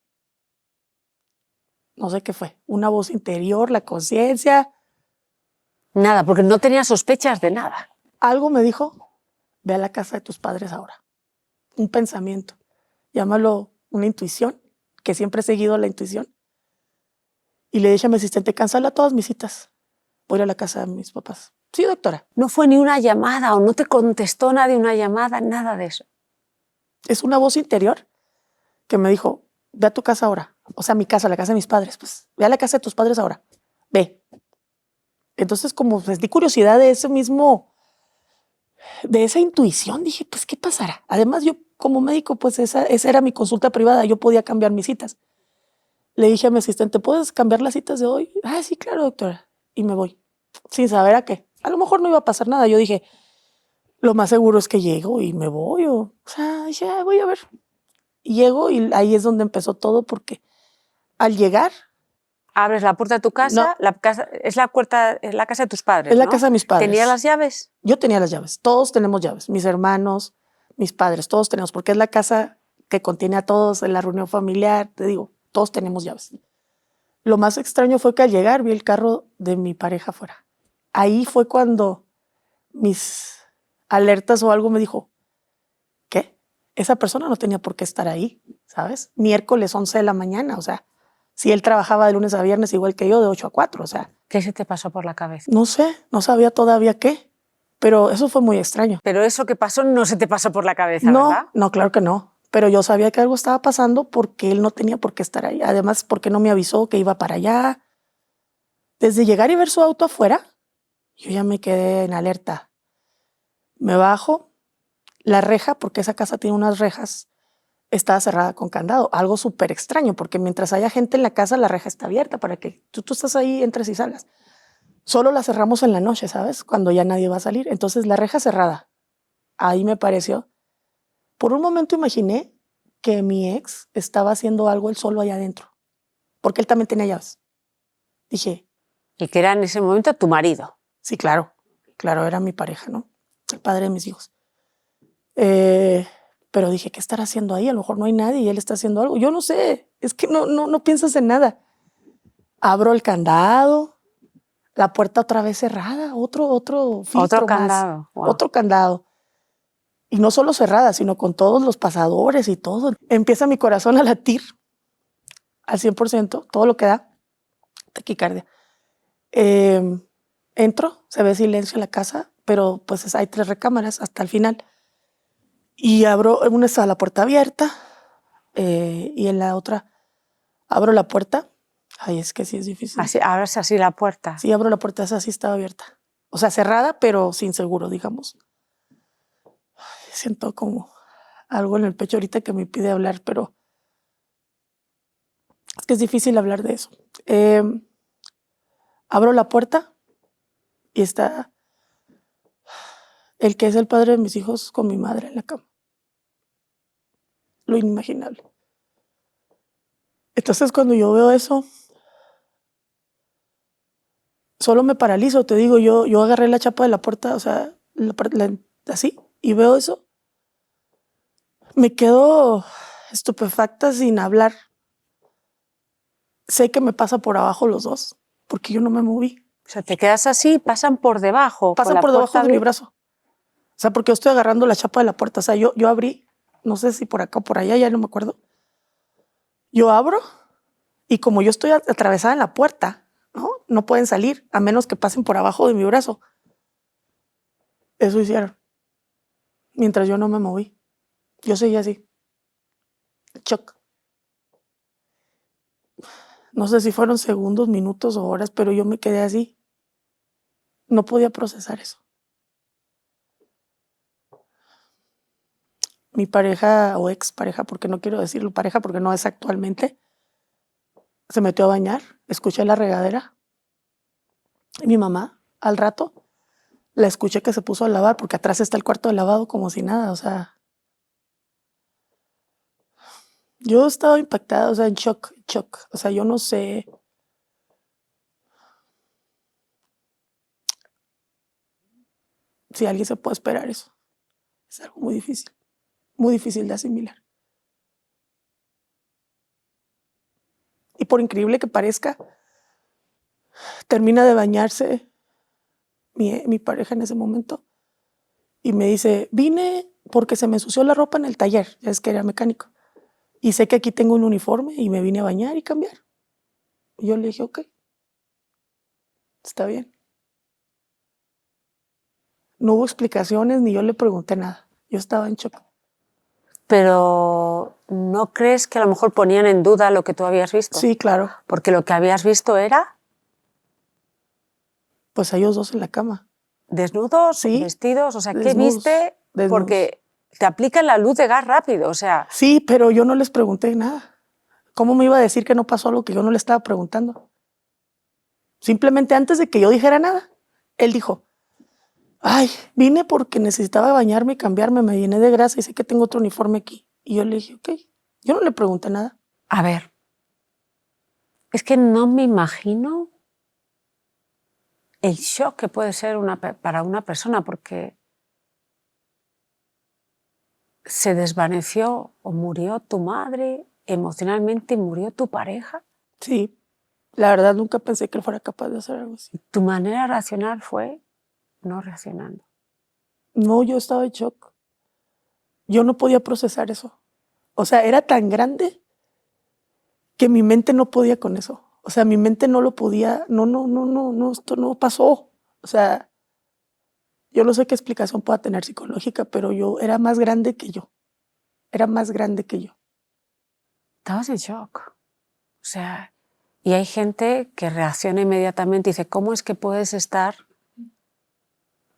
No sé qué fue, una voz interior, la conciencia. Nada, porque no tenía sospechas de nada. Algo me dijo, ve a la casa de tus padres ahora. Un pensamiento, llámalo una intuición, que siempre he seguido la intuición. Y le dije a mi asistente, cancela todas mis citas. Voy a ir a la casa de mis papás. Sí, doctora. No fue ni una llamada o no te contestó nadie una llamada, nada de eso. Es una voz interior que me dijo, ve a tu casa ahora. O sea, mi casa, la casa de mis padres. Pues ve a la casa de tus padres ahora. Ve. Entonces, como sentí curiosidad de ese mismo, de esa intuición, dije, pues, ¿qué pasará? Además, yo como médico, pues esa era mi consulta privada. Yo podía cambiar mis citas. Le dije a mi asistente, ¿puedes cambiar las citas de hoy? Ah, sí, claro, doctora. Y me voy, sin saber a qué. A lo mejor no iba a pasar nada. Yo dije, lo más seguro es que llego y me voy. O sea, dije, voy a ver. Y llego y ahí es donde empezó todo, porque al llegar... Abres la puerta de tu casa, no, es la casa de tus padres, es la ¿no? casa de mis padres. ¿Tenías las llaves? Yo tenía las llaves. Todos tenemos llaves. Mis hermanos, mis padres, todos tenemos, porque es la casa que contiene a todos en la reunión familiar. Te digo, todos tenemos llaves. Lo más extraño fue que al llegar vi el carro de mi pareja afuera. Ahí fue cuando mis alertas o algo me dijo, ¿qué? Esa persona no tenía por qué estar ahí, ¿sabes? Miércoles 11 de la mañana, o sea, si él trabajaba de lunes a viernes igual que yo, de 8 a 4, o sea. ¿Qué se te pasó por la cabeza? No sé, no sabía todavía qué, pero eso fue muy extraño. Pero eso que pasó no se te pasó por la cabeza, No, ¿verdad? no, claro que no. Pero yo sabía que algo estaba pasando porque él no tenía por qué estar ahí. Además, porque no me avisó que iba para allá. Desde llegar y ver su auto afuera, yo ya me quedé en alerta. Me bajo, la reja, porque esa casa tiene unas rejas, estaba cerrada con candado. Algo súper extraño, porque mientras haya gente en la casa, la reja está abierta para que tú estás ahí, entres y salgas. Solo la cerramos en la noche, ¿sabes? Cuando ya nadie va a salir. Entonces, la reja cerrada. Ahí me pareció. Por un momento imaginé que mi ex estaba haciendo algo él solo allá adentro, porque él también tenía llaves. Dije, Y que era en ese momento tu marido. sí, claro, era mi pareja, ¿no? El padre de mis hijos. Pero dije, ¿qué estará haciendo ahí? A lo mejor no hay nadie y él está haciendo algo. Yo no sé, es que no piensas en nada. Abro el candado, la puerta otra vez cerrada, otro filtro Otro más, candado. Wow. otro candado. Y no solo cerrada, sino con todos los pasadores y todo. Empieza mi corazón a latir al 100%, todo lo que da, taquicardia. Entro, se ve silencio en la casa, pero pues hay 3 recámaras hasta el final. Y abro, una está la puerta abierta y en la otra abro la puerta. Ay, es que sí es difícil. Así, abres así la puerta. Sí, abro la puerta, esa sí estaba abierta. O sea, cerrada, pero sin seguro, digamos. Siento como algo en el pecho ahorita que me pide hablar, pero es que es difícil hablar de eso. Abro la puerta y está el que es el padre de mis hijos con mi madre en la cama. Lo inimaginable. Entonces, cuando yo veo eso, solo me paralizo. Te digo, yo agarré la chapa de la puerta, o sea, así, y veo eso. Me quedo estupefacta sin hablar. Sé que me pasa por abajo los dos, porque yo no me moví. O sea, te quedas así, pasan por debajo. Pasan por debajo de mi brazo. O sea, porque yo estoy agarrando la chapa de la puerta. O sea, yo abrí, no sé si por acá o por allá, ya no me acuerdo. Yo abro y como yo estoy atravesada en la puerta, no pueden salir a menos que pasen por abajo de mi brazo. Eso hicieron. Mientras yo no me moví. Yo seguía así. Shock. No sé si fueron segundos, minutos o horas, pero yo me quedé así. No podía procesar eso. Mi pareja o ex pareja, porque no quiero decirlo pareja porque no es actualmente, se metió a bañar, escuché la regadera y mi mamá al rato la escuché que se puso a lavar porque atrás está el cuarto de lavado como si nada, o sea, yo estaba impactada, o sea, en shock, o sea, yo no sé si alguien se puede esperar eso. Es algo muy difícil de asimilar. Y por increíble que parezca, termina de bañarse mi pareja en ese momento y me dice, vine porque se me ensució la ropa en el taller, es que era mecánico, y sé que aquí tengo un uniforme y me vine a bañar y cambiar. Y yo le dije, ok, está bien. No hubo explicaciones ni yo le pregunté nada. Yo estaba en shock. Pero ¿no crees que a lo mejor ponían en duda lo que tú habías visto? Sí, claro. Porque lo que habías visto era Pues a ellos dos en la cama. desnudos, Sí, vestidos, o sea, ¿qué desnudos, viste? desnudos. Porque te aplican la luz de gas rápido, o sea. Sí, pero yo no les pregunté nada. ¿Cómo me iba a decir que no pasó algo que yo no le estaba preguntando? Simplemente antes de que yo dijera nada, él dijo, ay, vine porque necesitaba bañarme y cambiarme, me llené de grasa y sé que tengo otro uniforme aquí. Y yo le dije, ok, yo no le pregunté nada. A ver, es que no me imagino el shock que puede ser para una persona, porque se desvaneció o murió tu madre emocionalmente y murió tu pareja. Sí, la verdad nunca pensé que él fuera capaz de hacer algo así. Tu manera racional fue no reaccionando. No, yo estaba en shock. Yo no podía procesar eso. O sea, era tan grande que mi mente no podía con eso. O sea, mi mente no lo podía, no, esto no pasó. O sea, yo no sé qué explicación pueda tener psicológica, pero yo era más grande que yo. Era más grande que yo. Estabas en shock. O sea, y hay gente que reacciona inmediatamente y dice, ¿cómo es que puedes estar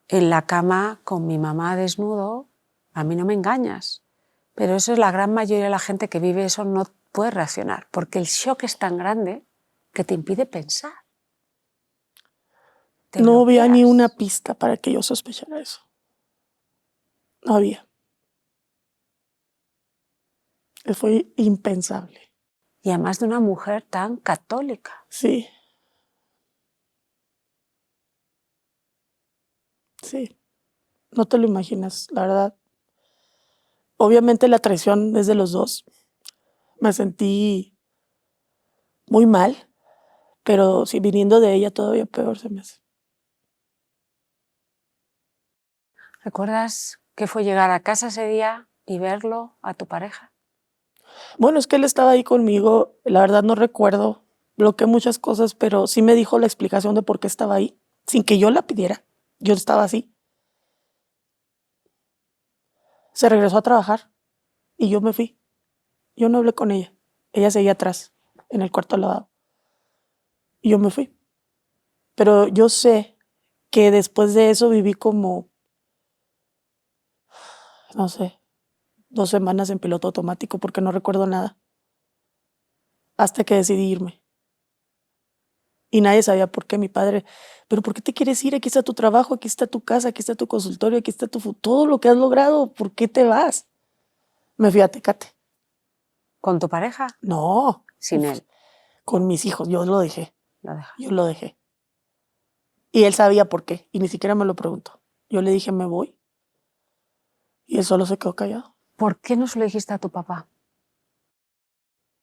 en la cama con mi mamá desnudo? A mí no me engañas. Pero eso es la gran mayoría de la gente que vive eso, no puede reaccionar, porque el shock es tan grande que te impide pensar. Te No había ni bloqueas. una pista para que yo sospechara eso. No había. Fue impensable. Y además de una mujer tan católica. Sí. Sí. No te lo imaginas, la verdad. Obviamente la traición es de los dos. Me sentí muy mal, pero si viniendo de ella todavía peor se me hace. ¿Recuerdas qué fue llegar a casa ese día y verlo a tu pareja? Bueno, es que él estaba ahí conmigo, la verdad no recuerdo, bloqueé muchas cosas, pero sí me dijo la explicación de por qué estaba ahí, sin que yo la pidiera. Yo estaba así. Se regresó a trabajar y yo me fui. Yo no hablé con ella. Ella seguía atrás, en el cuarto al lado. Y yo me fui. Pero yo sé que después de eso viví como, no sé, 2 semanas en piloto automático porque no recuerdo nada. Hasta que decidí irme. Y nadie sabía por qué. Mi padre, pero ¿por qué te quieres ir? Aquí está tu trabajo, aquí está tu casa, aquí está tu consultorio, aquí está todo lo que has logrado. ¿Por qué te vas? Me fui a Tecate. ¿Con tu pareja? No. Sin él. Con mis hijos. Yo lo dejé. Lo dejas. Yo lo dejé. Y él sabía por qué. Y ni siquiera me lo preguntó. Yo le dije, me voy. Y él solo se quedó callado. ¿Por qué no se lo dijiste a tu papá?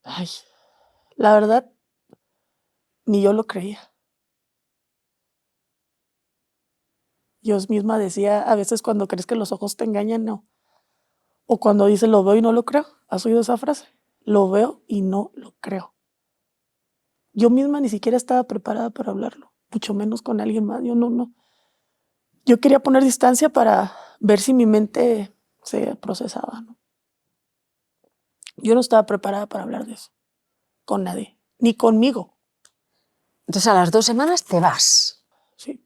Ay, la verdad, ni yo lo creía. Yo misma decía, a veces cuando crees que los ojos te engañan, no. O cuando dice, lo veo y no lo creo. ¿Has oído esa frase? Lo veo y no lo creo. Yo misma ni siquiera estaba preparada para hablarlo, mucho menos con alguien más. Yo no. Yo quería poner distancia para ver si mi mente se procesaba, ¿no? Yo no estaba preparada para hablar de eso con nadie, ni conmigo. Entonces a las 2 semanas te vas. Sí.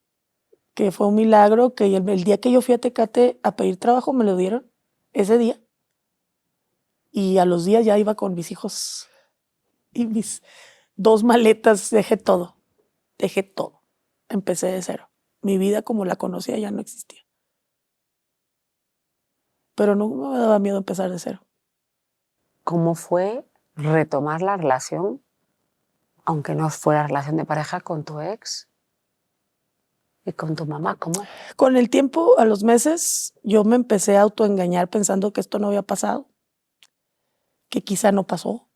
Que fue un milagro que el día que yo fui a Tecate a pedir trabajo me lo dieron, ese día. Y a los días ya iba con mis hijos y mis 2 maletas, dejé todo. Empecé de cero. Mi vida como la conocía ya no existía. Pero no me daba miedo empezar de cero. ¿Cómo fue retomar la relación, aunque no fuera relación de pareja, con tu ex? ¿Y con tu mamá cómo? Con el tiempo, a los meses, yo me empecé a autoengañar pensando que esto no había pasado, que quizá no pasó,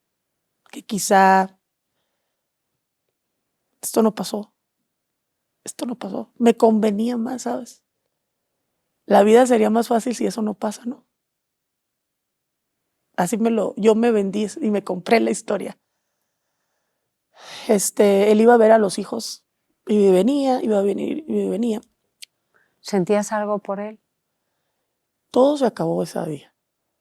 que quizá esto no pasó, esto no pasó. Me convenía más, ¿sabes? La vida sería más fácil si eso no pasa, ¿no? Así yo me vendí y me compré la historia. Él iba a ver a los hijos y venía, iba a venir y venía. ¿Sentías algo por él? Todo se acabó ese día.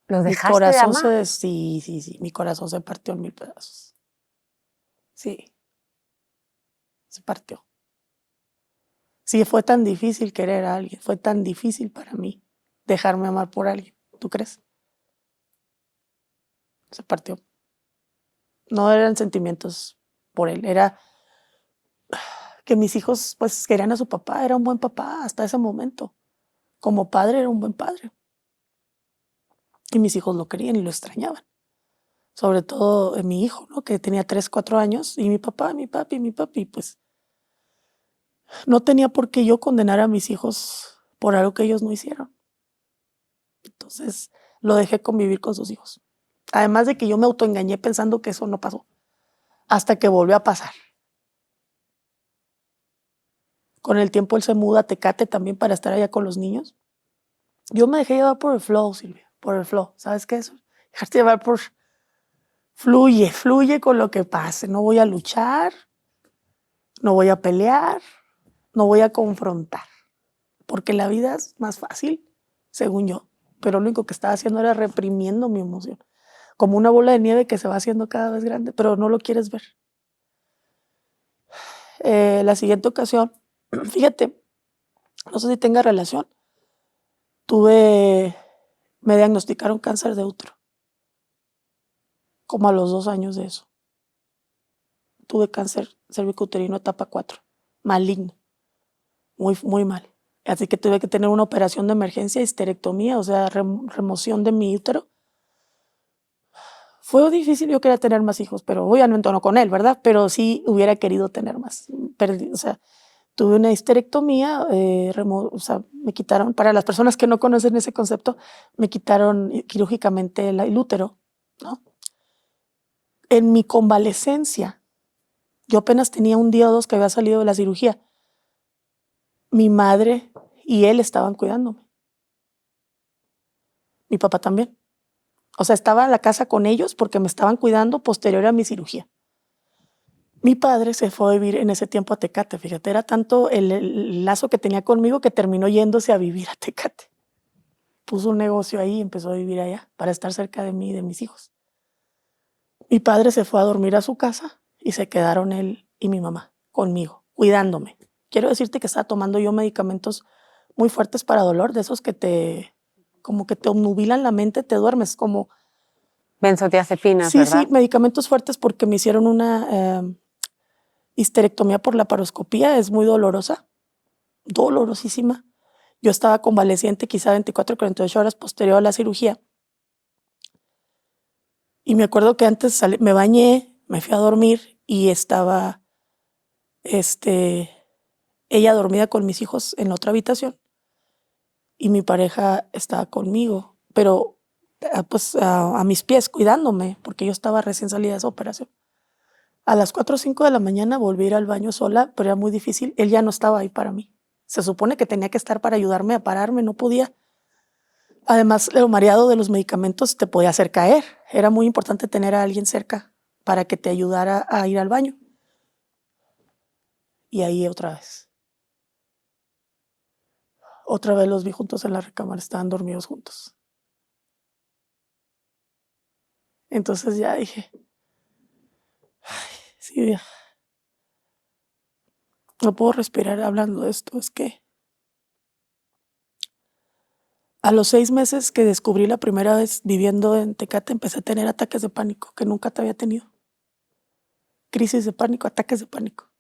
¿Lo Mi dejaste de corazón amar? sí, mi corazón se partió en 1000 pedazos. Sí, se partió. Sí, fue tan difícil querer a alguien, fue tan difícil para mí dejarme amar por alguien. ¿Tú crees? Se partió. No eran sentimientos por él, era que mis hijos pues querían a su papá, era un buen papá hasta ese momento. Como padre era un buen padre. Y mis hijos lo querían y lo extrañaban. Sobre todo mi hijo, ¿no? Que tenía 3, 4 años, y mi papá, mi papi, pues no tenía por qué yo condenar a mis hijos por algo que ellos no hicieron. Entonces lo dejé convivir con sus hijos. Además de que yo me autoengañé pensando que eso no pasó, hasta que volvió a pasar. Con el tiempo él se muda a Tecate también para estar allá con los niños. Yo me dejé llevar por el flow, Silvia, por el flow. ¿Sabes qué es eso? Dejarte llevar por... Fluye con lo que pase. No voy a luchar, no voy a pelear, no voy a confrontar. Porque la vida es más fácil, según yo. Pero lo único que estaba haciendo era reprimiendo mi emoción. Como una bola de nieve que se va haciendo cada vez grande, pero no lo quieres ver. La siguiente ocasión, fíjate, no sé si tenga relación, me diagnosticaron cáncer de útero, como a los 2 años de eso. Tuve cáncer cervicouterino etapa 4, maligno, muy mal. Así que tuve que tener una operación de emergencia, histerectomía, o sea, remoción de mi útero. Fue difícil, yo quería tener más hijos, pero obviamente no con él, ¿verdad? Pero sí hubiera querido tener más. O sea, tuve una histerectomía, o sea, me quitaron, para las personas que no conocen ese concepto, me quitaron quirúrgicamente el útero, ¿no? En mi convalecencia, yo apenas tenía 1 día o 2 que había salido de la cirugía, mi madre y él estaban cuidándome. Mi papá también. O sea, estaba en la casa con ellos porque me estaban cuidando posterior a mi cirugía. Mi padre se fue a vivir en ese tiempo a Tecate, fíjate, era tanto el lazo que tenía conmigo que terminó yéndose a vivir a Tecate. Puso un negocio ahí y empezó a vivir allá para estar cerca de mí y de mis hijos. Mi padre se fue a dormir a su casa y se quedaron él y mi mamá conmigo, cuidándome. Quiero decirte que estaba tomando yo medicamentos muy fuertes para dolor, de esos que como que te obnubilan la mente, te duermes, como... Benzodiazepinas, Sí, ¿verdad? sí, medicamentos fuertes porque me hicieron una histerectomía por laparoscopía, es muy dolorosa, dolorosísima. Yo estaba convaleciente quizá 24 o 48 horas posterior a la cirugía. Y me acuerdo que antes me bañé, me fui a dormir y estaba ella dormida con mis hijos en otra habitación y mi pareja estaba conmigo, pero pues a mis pies cuidándome porque yo estaba recién salida de esa operación. A las 4 o 5 de la mañana volví a ir al baño sola, pero era muy difícil. Él ya no estaba ahí para mí. Se supone que tenía que estar para ayudarme a pararme, no podía. Además, lo mareado de los medicamentos te podía hacer caer. Era muy importante tener a alguien cerca para que te ayudara a ir al baño. Y ahí otra vez. Otra vez los vi juntos en la recámara, estaban dormidos juntos. Entonces ya dije, ay, sí, no puedo respirar hablando de esto. Es que a los 6 meses que descubrí la primera vez viviendo en Tecate, empecé a tener ataques de pánico que nunca te había tenido. Crisis de pánico, ataques de pánico.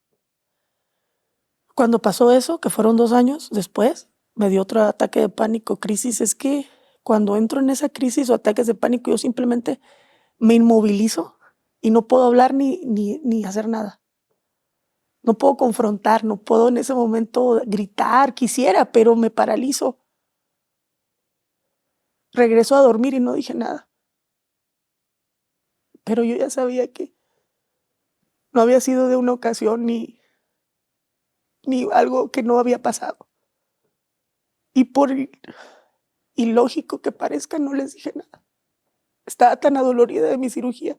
Cuando pasó eso, que fueron 2 años después, me dio otro ataque de pánico, crisis. Es que cuando entro en esa crisis o ataques de pánico, yo simplemente me inmovilizo y no puedo hablar ni hacer nada. No puedo confrontar, no puedo en ese momento gritar, quisiera, pero me paralizo. Regreso a dormir y no dije nada. Pero yo ya sabía que no había sido de una ocasión ni algo que no había pasado. Y por ilógico que parezca, no les dije nada. Estaba tan adolorida de mi cirugía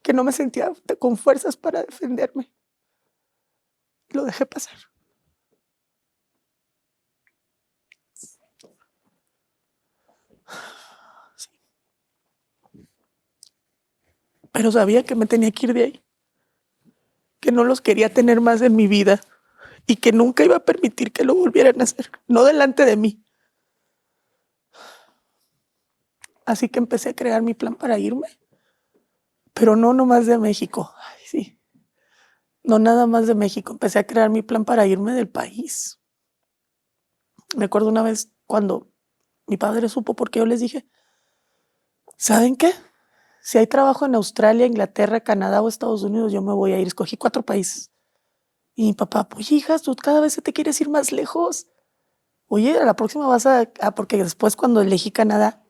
que no me sentía con fuerzas para defenderme. Lo dejé pasar. Sí. Pero sabía que me tenía que ir de ahí, que no los quería tener más en mi vida y que nunca iba a permitir que lo volvieran a hacer, no delante de mí. Así que empecé a crear mi plan para irme, pero no nomás de México. Ay, sí. No nada más de México, empecé a crear mi plan para irme del país. Me acuerdo una vez cuando mi padre supo, porque yo les dije, ¿saben qué? Si hay trabajo en Australia, Inglaterra, Canadá o Estados Unidos, yo me voy a ir. Escogí 4 países. Y mi papá, pues hijas, tú cada vez te quieres ir más lejos. Oye, a la próxima vas a... porque después cuando elegí Canadá,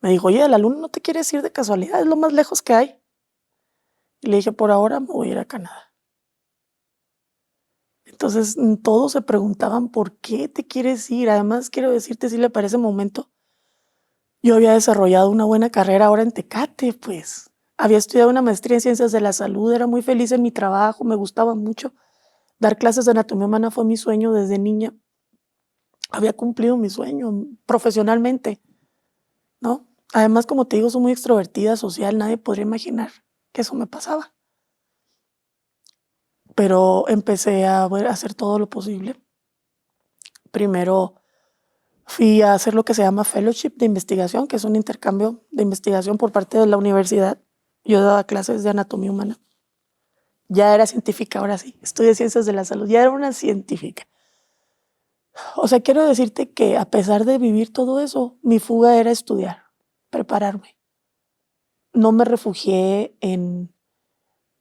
me dijo, oye, a la luna no te quieres ir de casualidad, es lo más lejos que hay. Y le dije, por ahora me voy a ir a Canadá. Entonces todos se preguntaban, ¿por qué te quieres ir? Además, quiero decirte, si para ese momento, yo había desarrollado una buena carrera ahora en Tecate, pues. Había estudiado una maestría en ciencias de la salud, era muy feliz en mi trabajo, me gustaba mucho. Dar clases de anatomía humana fue mi sueño desde niña. Había cumplido mi sueño profesionalmente, ¿no? Además, como te digo, soy muy extrovertida, social, nadie podría imaginar que eso me pasaba. Pero empecé a hacer todo lo posible. Primero fui a hacer lo que se llama fellowship de investigación, que es un intercambio de investigación por parte de la universidad. Yo daba clases de anatomía humana. Ya era científica, ahora sí. Estudié ciencias de la salud, ya era una científica. O sea, quiero decirte que a pesar de vivir todo eso, mi fuga era estudiar, prepararme. No me refugié en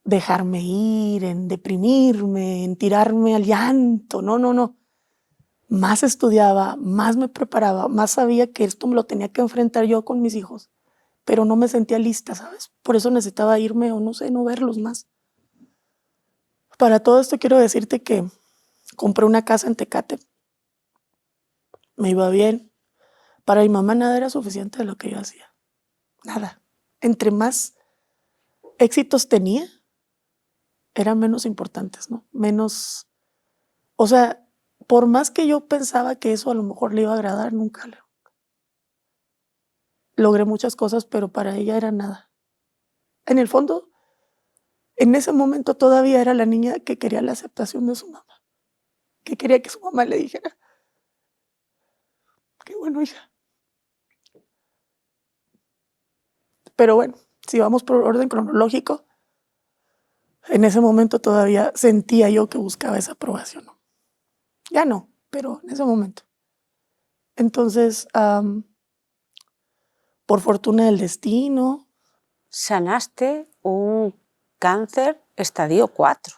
dejarme ir, en deprimirme, en tirarme al llanto. No, no, no. Más estudiaba, más me preparaba, más sabía que esto me lo tenía que enfrentar yo con mis hijos, pero no me sentía lista, ¿sabes? Por eso necesitaba irme o no sé, no verlos más. Para todo esto quiero decirte que compré una casa en Tecate. Me iba bien. Para mi mamá nada era suficiente de lo que yo hacía. Nada. Entre más éxitos tenía, eran menos importantes, ¿no? Menos, o sea, por más que yo pensaba que eso a lo mejor le iba a agradar, nunca le logré muchas cosas, pero para ella era nada. En el fondo, en ese momento todavía era la niña que quería la aceptación de su mamá, que quería que su mamá le dijera, qué bueno, hija. Pero bueno, si vamos por orden cronológico, en ese momento todavía sentía yo que buscaba esa aprobación. Ya no, pero en ese momento. Entonces, por fortuna del destino. Sanaste un cáncer estadio 4.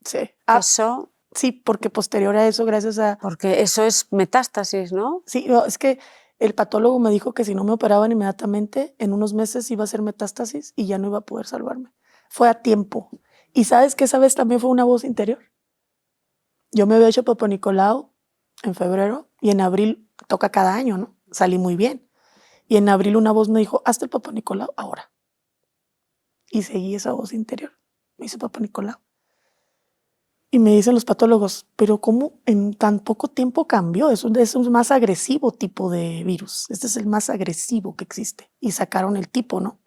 Sí. Eso, sí, porque posterior a eso, gracias a... porque eso es metástasis, ¿no? Sí, no, es que el patólogo me dijo que si no me operaban inmediatamente, en unos meses iba a ser metástasis y ya no iba a poder salvarme. Fue a tiempo. Y sabes que esa vez también fue una voz interior. Yo me había hecho Papa Nicolau en febrero y en abril, toca cada año, ¿no? Salí muy bien. Y en abril una voz me dijo, hazte el Papa Nicolau ahora. Y seguí esa voz interior. Me hice Papa Nicolau. Y me dicen los patólogos, pero ¿cómo en tan poco tiempo cambió? Es un más agresivo tipo de virus. Este es el más agresivo que existe. Y sacaron el tipo, ¿no?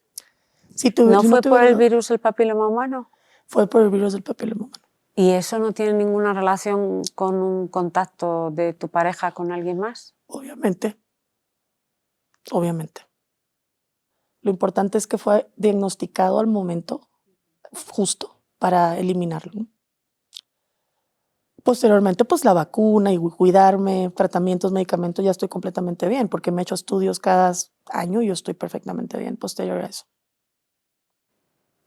¿No fue por el virus del papiloma humano? Fue por el virus del papiloma humano. ¿Y eso no tiene ninguna relación con un contacto de tu pareja con alguien más? Obviamente. Obviamente. Lo importante es que fue diagnosticado al momento justo para eliminarlo, ¿no? Posteriormente, pues la vacuna y cuidarme, tratamientos, medicamentos, ya estoy completamente bien, porque me he hecho estudios cada año y yo estoy perfectamente bien posterior a eso.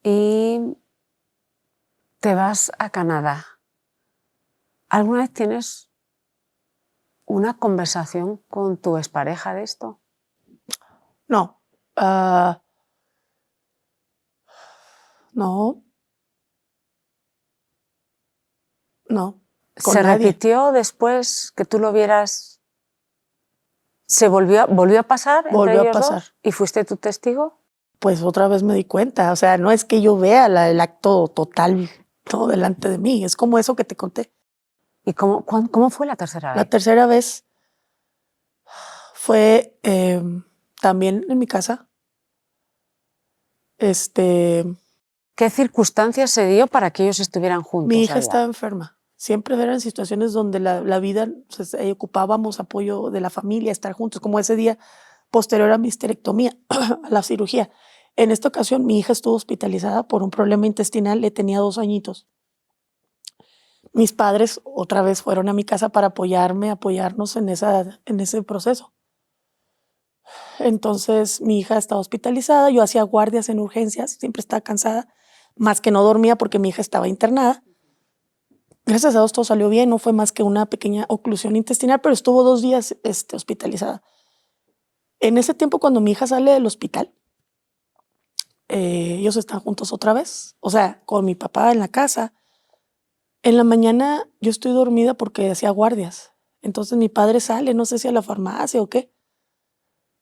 Y te vas a Canadá. ¿Alguna vez tienes una conversación con tu expareja de esto? No. No. No. Con ¿Se nadie. repitió después que tú lo vieras? ¿Se volvió a pasar entre Volvió a ellos pasar. dos? ¿Y fuiste tu testigo? Pues otra vez me di cuenta. O sea, no es que yo vea el acto total todo delante de mí. Es como eso que te conté. ¿Y cómo fue la tercera La vez? tercera vez fue también en mi casa. ¿Qué circunstancias se dio para que ellos estuvieran juntos Mi hija allá? estaba enferma. Siempre eran situaciones donde la vida, pues, ocupábamos apoyo de la familia, estar juntos, como ese día posterior a mi histerectomía, a la cirugía. En esta ocasión, mi hija estuvo hospitalizada por un problema intestinal, le tenía 2 añitos. Mis padres otra vez fueron a mi casa para apoyarnos en ese proceso. Entonces, mi hija estaba hospitalizada, yo hacía guardias en urgencias, siempre estaba cansada, más que no dormía porque mi hija estaba internada. Gracias a Dios todo salió bien, no fue más que una pequeña oclusión intestinal, pero estuvo 2 días hospitalizada. En ese tiempo, cuando mi hija sale del hospital, ellos están juntos otra vez, o sea, con mi papá en la casa. En la mañana yo estoy dormida porque hacía guardias. Entonces mi padre sale, no sé si a la farmacia o qué.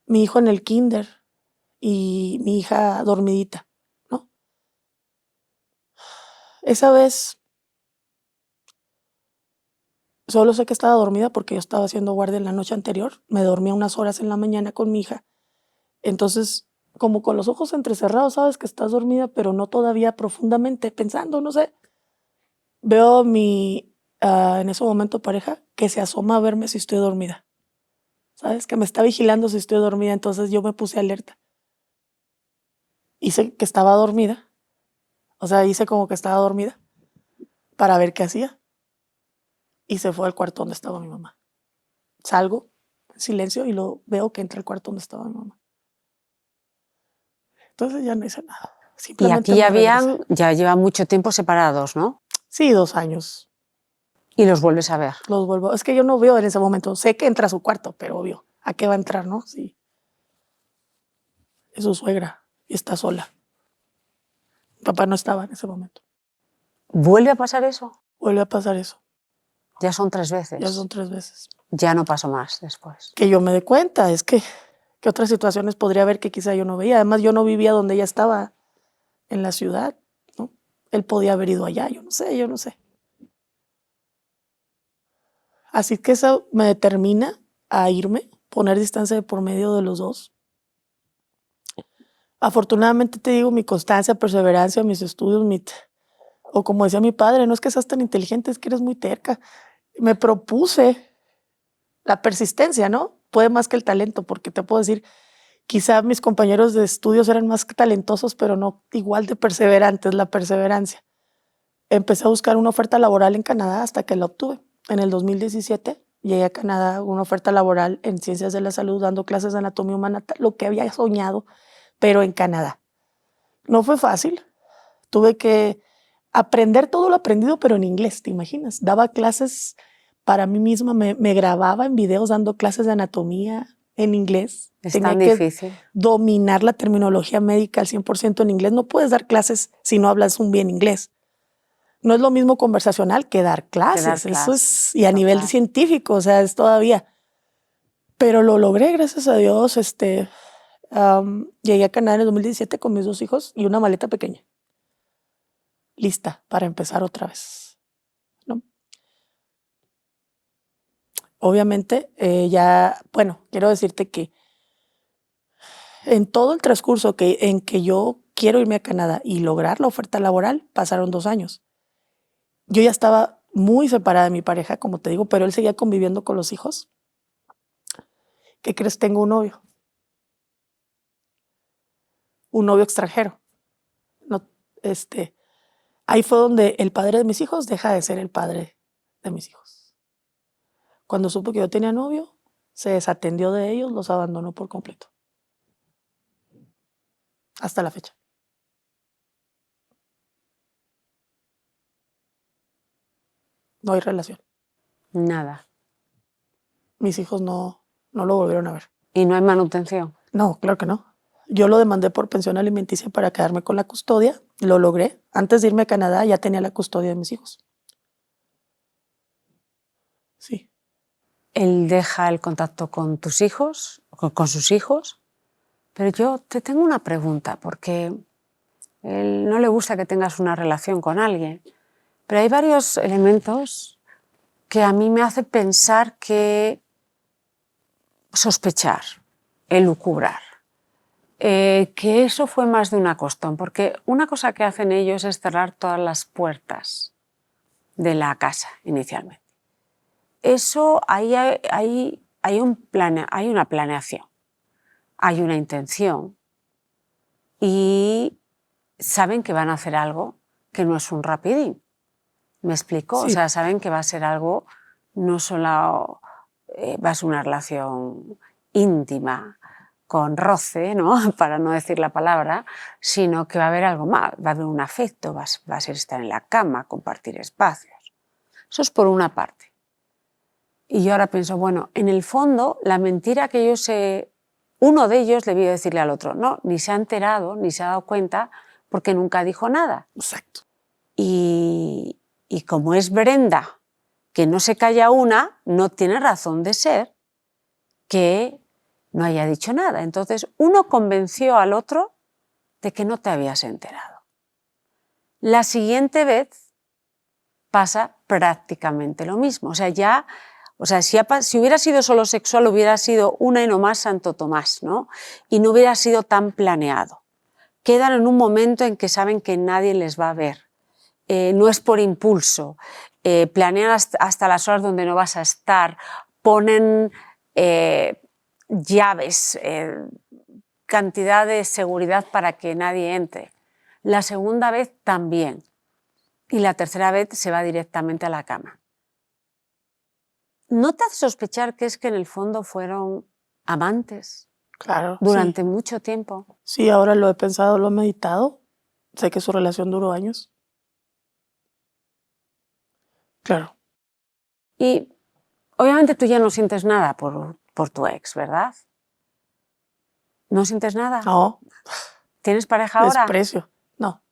Mi hijo en el kinder y mi hija dormidita, ¿no? Esa vez solo sé que estaba dormida porque yo estaba haciendo guardia en la noche anterior. Me dormía unas horas en la mañana con mi hija. Entonces, como con los ojos entrecerrados, sabes que estás dormida, pero no todavía profundamente pensando, no sé. Veo a en ese momento pareja que se asoma a verme si estoy dormida. ¿Sabes? Que me está vigilando si estoy dormida. Entonces yo me puse alerta. Hice que estaba dormida. O sea, hice como que estaba dormida para ver qué hacía. Y se fue al cuarto donde estaba mi mamá. Salgo en silencio y lo veo que entra al cuarto donde estaba mi mamá. Entonces ya no hice nada. Y Simplemente aquí me regresé. ya llevan mucho tiempo separados, ¿no? Sí, 2 años. Y los vuelves a ver. Los vuelvo. Es que yo no veo en ese momento. Sé que entra a su cuarto, pero obvio. ¿A qué va a entrar, no? Sí. Es su suegra y está sola. Mi papá no estaba en ese momento. ¿Vuelve a pasar eso? Vuelve a pasar eso. Ya son 3 veces. Ya son 3 veces. Ya no pasó más después. Que yo me dé cuenta. Es que otras situaciones podría haber que quizá yo no veía. Además, yo no vivía donde ella estaba, en la ciudad, ¿no? Él podía haber ido allá. Yo no sé. Así que eso me determina a irme, poner distancia de por medio de los dos. Afortunadamente te digo, mi constancia, perseverancia, mis estudios, o como decía mi padre, no es que seas tan inteligente, es que eres muy terca. Me propuse la persistencia, ¿no? Puede más que el talento, porque te puedo decir, quizá mis compañeros de estudios eran más talentosos, pero no igual de perseverantes, la perseverancia. Empecé a buscar una oferta laboral en Canadá hasta que la obtuve. En el 2017 llegué a Canadá, una oferta laboral en ciencias de la salud, dando clases de anatomía humana, lo que había soñado, pero en Canadá. No fue fácil. Tuve que aprender todo lo aprendido, pero en inglés, ¿te imaginas? Daba clases para mí misma, me grababa en videos dando clases de anatomía en inglés. Es Tenía tan que difícil. dominar la terminología médica al 100% en inglés. No puedes dar clases si no hablas un bien inglés. No es lo mismo conversacional que dar clases. Eso es, y a nivel científico, o sea, es todavía. Pero lo logré, gracias a Dios. Llegué a Canadá en el 2017 con mis 2 hijos y una maleta pequeña. Lista para empezar otra vez, ¿no? Obviamente, quiero decirte que en todo el transcurso en que yo quiero irme a Canadá y lograr la oferta laboral, pasaron 2 años. Yo ya estaba muy separada de mi pareja, como te digo, pero él seguía conviviendo con los hijos. ¿Qué crees? Tengo un novio extranjero. No, ahí fue donde el padre de mis hijos deja de ser el padre de mis hijos. Cuando supo que yo tenía novio, se desatendió de ellos, los abandonó por completo. Hasta la fecha. No hay relación. Nada. Mis hijos no lo volvieron a ver. ¿Y no hay manutención? No, claro que no. Yo lo demandé por pensión alimenticia para quedarme con la custodia. Lo logré. Antes de irme a Canadá ya tenía la custodia de mis hijos. Sí. Él deja el contacto con tus hijos, con sus hijos, pero yo te tengo una pregunta, porque él no le gusta que tengas una relación con alguien, pero hay varios elementos que a mí me hacen pensar que sospechar, elucubrar, que eso fue más de una costón, porque una cosa que hacen ellos es cerrar todas las puertas de la casa inicialmente. Eso, hay una planeación, hay una intención y saben que van a hacer algo que no es un rapidín. ¿Me explico? Sí. O sea, saben que va a ser algo, no solo va a ser una relación íntima, con roce, ¿no? Para no decir la palabra, sino que va a haber algo más, va a haber un afecto, va a ser estar en la cama, compartir espacios. Eso es por una parte. Y yo ahora pienso, bueno, en el fondo, la mentira que uno de ellos debió decirle al otro, no, ni se ha enterado, ni se ha dado cuenta, porque nunca dijo nada. Exacto. Y como es Brenda, que no se calla una, no tiene razón de ser que no haya dicho nada. Entonces, uno convenció al otro de que no te habías enterado. La siguiente vez pasa prácticamente lo mismo. Si hubiera sido solo sexual, hubiera sido una y no más Santo Tomás, ¿no? Y no hubiera sido tan planeado. Quedan en un momento en que saben que nadie les va a ver. No es por impulso. Planean hasta las horas donde no vas a estar. Ponen llaves, cantidad de seguridad para que nadie entre. La segunda vez también. Y la tercera vez se va directamente a la cama. ¿No te hace sospechar que es que en el fondo fueron amantes? Claro. Durante mucho tiempo. Sí, ahora lo he pensado, lo he meditado. Sé que su relación duró años. Claro. Y obviamente tú ya no sientes nada por tu ex, ¿verdad? ¿No sientes nada? No. ¿Tienes pareja ahora? Desprecio. No.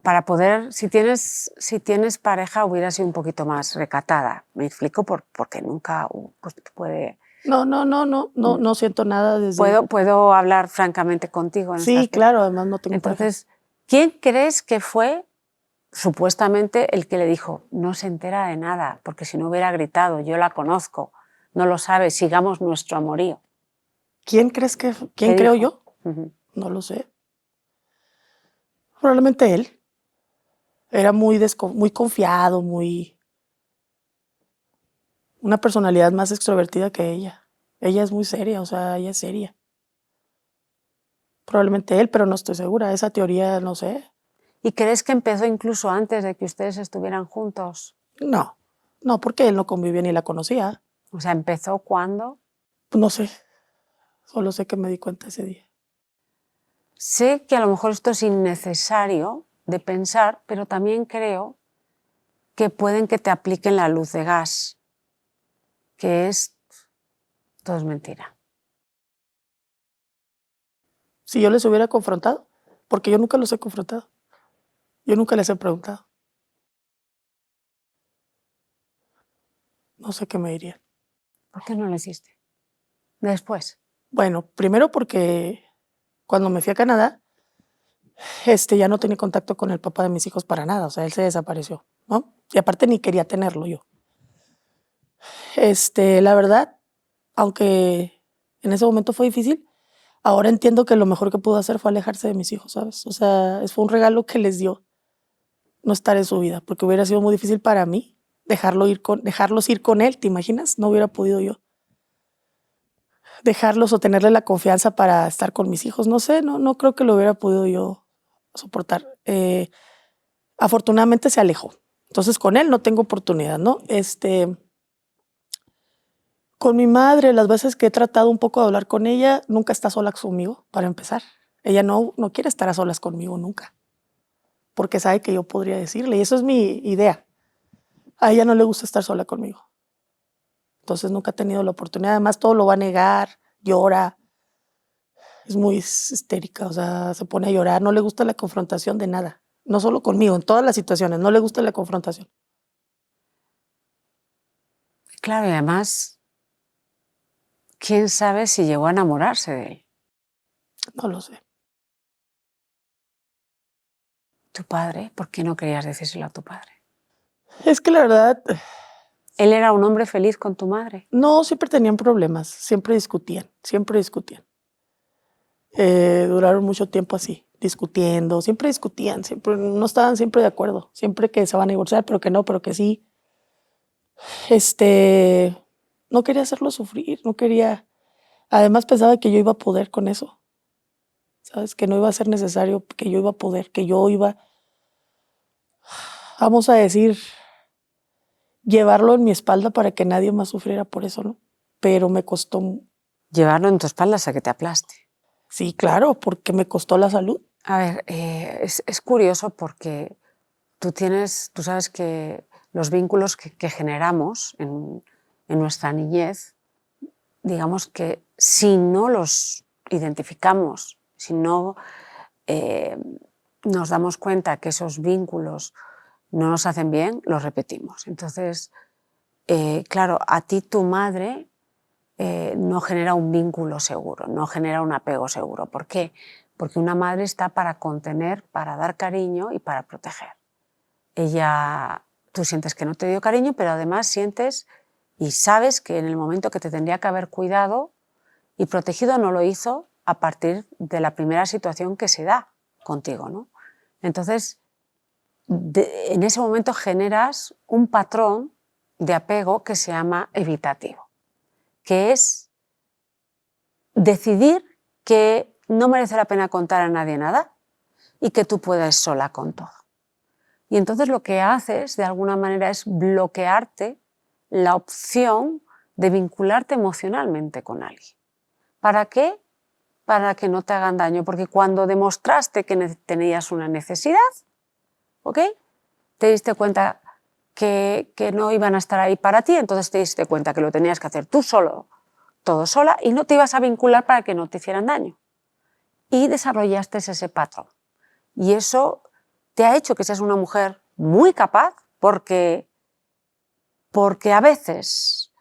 Para poder, si tienes pareja, hubiera sido un poquito más recatada. Me explico porque nunca pues, puede. No siento nada desde. ¿Puedo hablar francamente contigo? Sí, claro, además no tengo pareja. Entonces, ¿quién crees que fue supuestamente el que le dijo no se entera de nada? Porque si no hubiera gritado, yo la conozco, no lo sabe, sigamos nuestro amorío. ¿Quién creo yo? No lo sé. Probablemente él. Era muy confiado, una personalidad más extrovertida que ella. Ella es muy seria, o sea, ella es seria. Probablemente él, pero no estoy segura. Esa teoría, no sé. ¿Y crees que empezó incluso antes de que ustedes estuvieran juntos? No, porque él no convivía ni la conocía. O sea, ¿empezó cuándo? No sé. Solo sé que me di cuenta ese día. Sé que a lo mejor esto es innecesario de pensar, pero también creo que pueden que te apliquen la luz de gas, que todo es mentira. Si yo les hubiera confrontado, porque yo nunca los he confrontado. Yo nunca les he preguntado. No sé qué me dirían. ¿Por qué no lo hiciste? Después. Bueno, primero porque cuando me fui a Canadá, ya no tenía contacto con el papá de mis hijos para nada, o sea, él se desapareció, ¿no? Y aparte ni quería tenerlo yo. La verdad, aunque en ese momento fue difícil, ahora entiendo que lo mejor que pudo hacer fue alejarse de mis hijos, ¿sabes? O sea, fue un regalo que les dio no estar en su vida, porque hubiera sido muy difícil para mí dejarlos ir con él, ¿te imaginas? No hubiera podido yo dejarlos o tenerle la confianza para estar con mis hijos. No sé, no creo que lo hubiera podido yo soportar. Afortunadamente se alejó. Entonces con él no tengo oportunidad, ¿no? Con mi madre, las veces que he tratado un poco de hablar con ella, nunca está sola conmigo, para empezar. Ella no quiere estar a solas conmigo nunca, porque sabe que yo podría decirle, y eso es mi idea. A ella no le gusta estar sola conmigo. Entonces nunca ha tenido la oportunidad. Además, todo lo va a negar, llora. Es muy histérica, o sea, se pone a llorar. No le gusta la confrontación de nada. No solo conmigo, en todas las situaciones. No le gusta la confrontación. Claro, y además, ¿quién sabe si llegó a enamorarse de él? No lo sé. ¿Tu padre? ¿Por qué no querías decírselo a tu padre? Es que la verdad, ¿Él era un hombre feliz con tu madre? no, siempre tenían problemas. Siempre discutían, siempre discutían. Duraron mucho tiempo así, discutiendo. Siempre discutían, siempre, no estaban siempre de acuerdo. Siempre que se van a divorciar, pero que no, pero que sí. No quería hacerlo sufrir, no quería. Además pensaba que yo iba a poder con eso, ¿sabes? Que no iba a ser necesario, que yo iba a poder, que yo iba, vamos a decir, llevarlo en mi espalda para que nadie más sufriera por eso, ¿no? Pero me costó, Llevarlo en tu espalda hasta que te aplaste. sí, claro, porque me costó la salud. A ver, es curioso porque tú sabes que los vínculos que generamos en nuestra niñez, digamos que si no los identificamos, si no nos damos cuenta que esos vínculos no nos hacen bien, los repetimos. Entonces, claro, a ti tu madre no genera un vínculo seguro, no genera un apego seguro. ¿Por qué? Porque una madre está para contener, para dar cariño y para proteger. Tú sientes que no te dio cariño, pero además sientes y sabes que en el momento que te tendría que haber cuidado y protegido no lo hizo a partir de la primera situación que se da contigo, ¿no? Entonces, en ese momento generas un patrón de apego que se llama evitativo, que es decidir que no merece la pena contar a nadie nada y que tú puedes sola con todo. Y entonces lo que haces de alguna manera es bloquearte la opción de vincularte emocionalmente con alguien. ¿Para qué? Para que no te hagan daño, porque cuando demostraste que tenías una necesidad, ¿ok?, te diste cuenta que no iban a estar ahí para ti, entonces te diste cuenta que lo tenías que hacer tú solo, todo sola, y no te ibas a vincular para que no te hicieran daño. Y desarrollaste ese patrón. Y eso te ha hecho que seas una mujer muy capaz, porque a veces,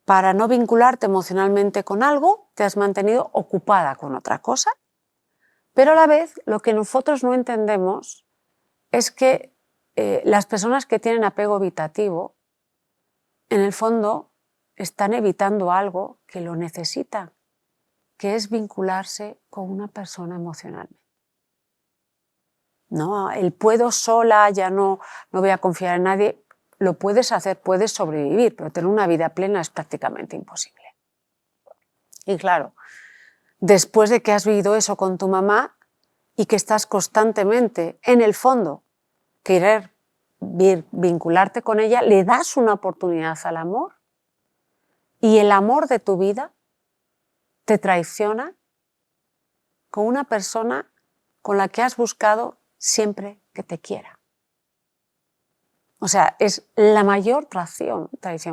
para no vincularte emocionalmente con algo, te has mantenido ocupada con otra cosa, pero a la vez lo que nosotros no entendemos es que las personas que tienen apego evitativo, en el fondo, están evitando algo que lo necesitan, que es vincularse con una persona emocionalmente. No, el puedo sola, ya no voy a confiar en nadie, lo puedes hacer, puedes sobrevivir, pero tener una vida plena es prácticamente imposible. Y claro, después de que has vivido eso con tu mamá y que estás constantemente, en el fondo, querer vincularte con ella, le das una oportunidad al amor y el amor de tu vida te traiciona con una persona con la que has buscado siempre que te quiera. O sea, es la mayor traición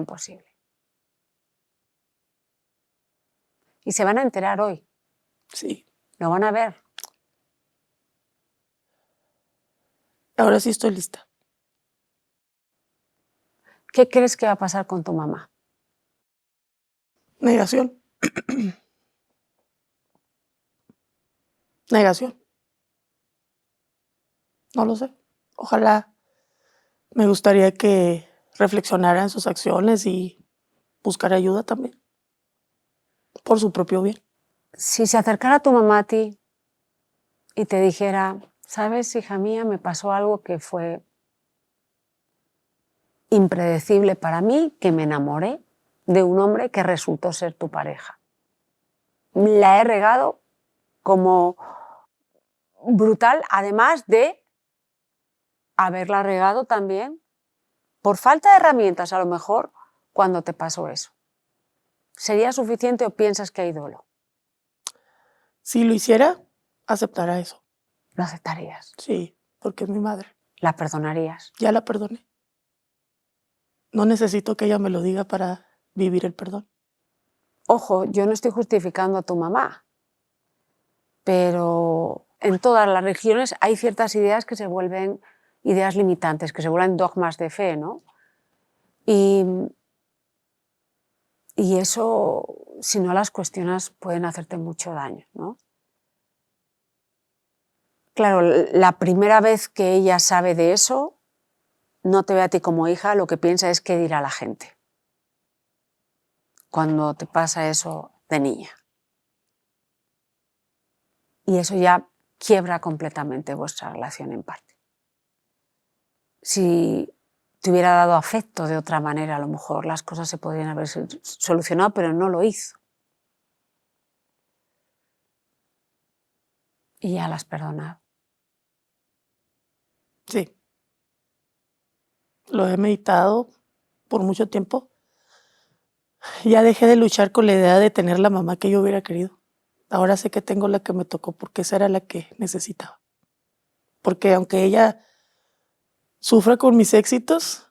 posible. Y se van a enterar hoy. Sí. Lo van a ver. Ahora sí estoy lista. ¿Qué crees que va a pasar con tu mamá? Negación. Negación. No lo sé. Ojalá. Me gustaría que reflexionara en sus acciones y buscara ayuda también. Por su propio bien. Si se acercara tu mamá a ti y te dijera, ¿sabes, hija mía, me pasó algo que fue impredecible para mí, que me enamoré de un hombre que resultó ser tu pareja? La he regado como brutal, además de haberla regado también por falta de herramientas, a lo mejor, cuando te pasó eso. ¿Sería suficiente o piensas que hay dolo? Si lo hiciera, aceptará eso. ¿Lo aceptarías? Sí, porque es mi madre. ¿La perdonarías? Ya la perdoné. No necesito que ella me lo diga para vivir el perdón. Ojo, yo no estoy justificando a tu mamá, pero en todas las religiones hay ciertas ideas que se vuelven ideas limitantes, que se vuelven dogmas de fe, ¿no? Y eso, si no las cuestionas, pueden hacerte mucho daño, ¿no? Claro, la primera vez que ella sabe de eso, no te ve a ti como hija, lo que piensa es qué dirá la gente cuando te pasa eso de niña. Y eso ya quiebra completamente vuestra relación en parte. Si te hubiera dado afecto de otra manera, a lo mejor las cosas se podrían haber solucionado, pero no lo hizo. Y ya las has perdonado. Sí. Lo he meditado por mucho tiempo. Ya dejé de luchar con la idea de tener la mamá que yo hubiera querido. Ahora sé que tengo la que me tocó porque esa era la que necesitaba. Porque aunque ella sufra con mis éxitos,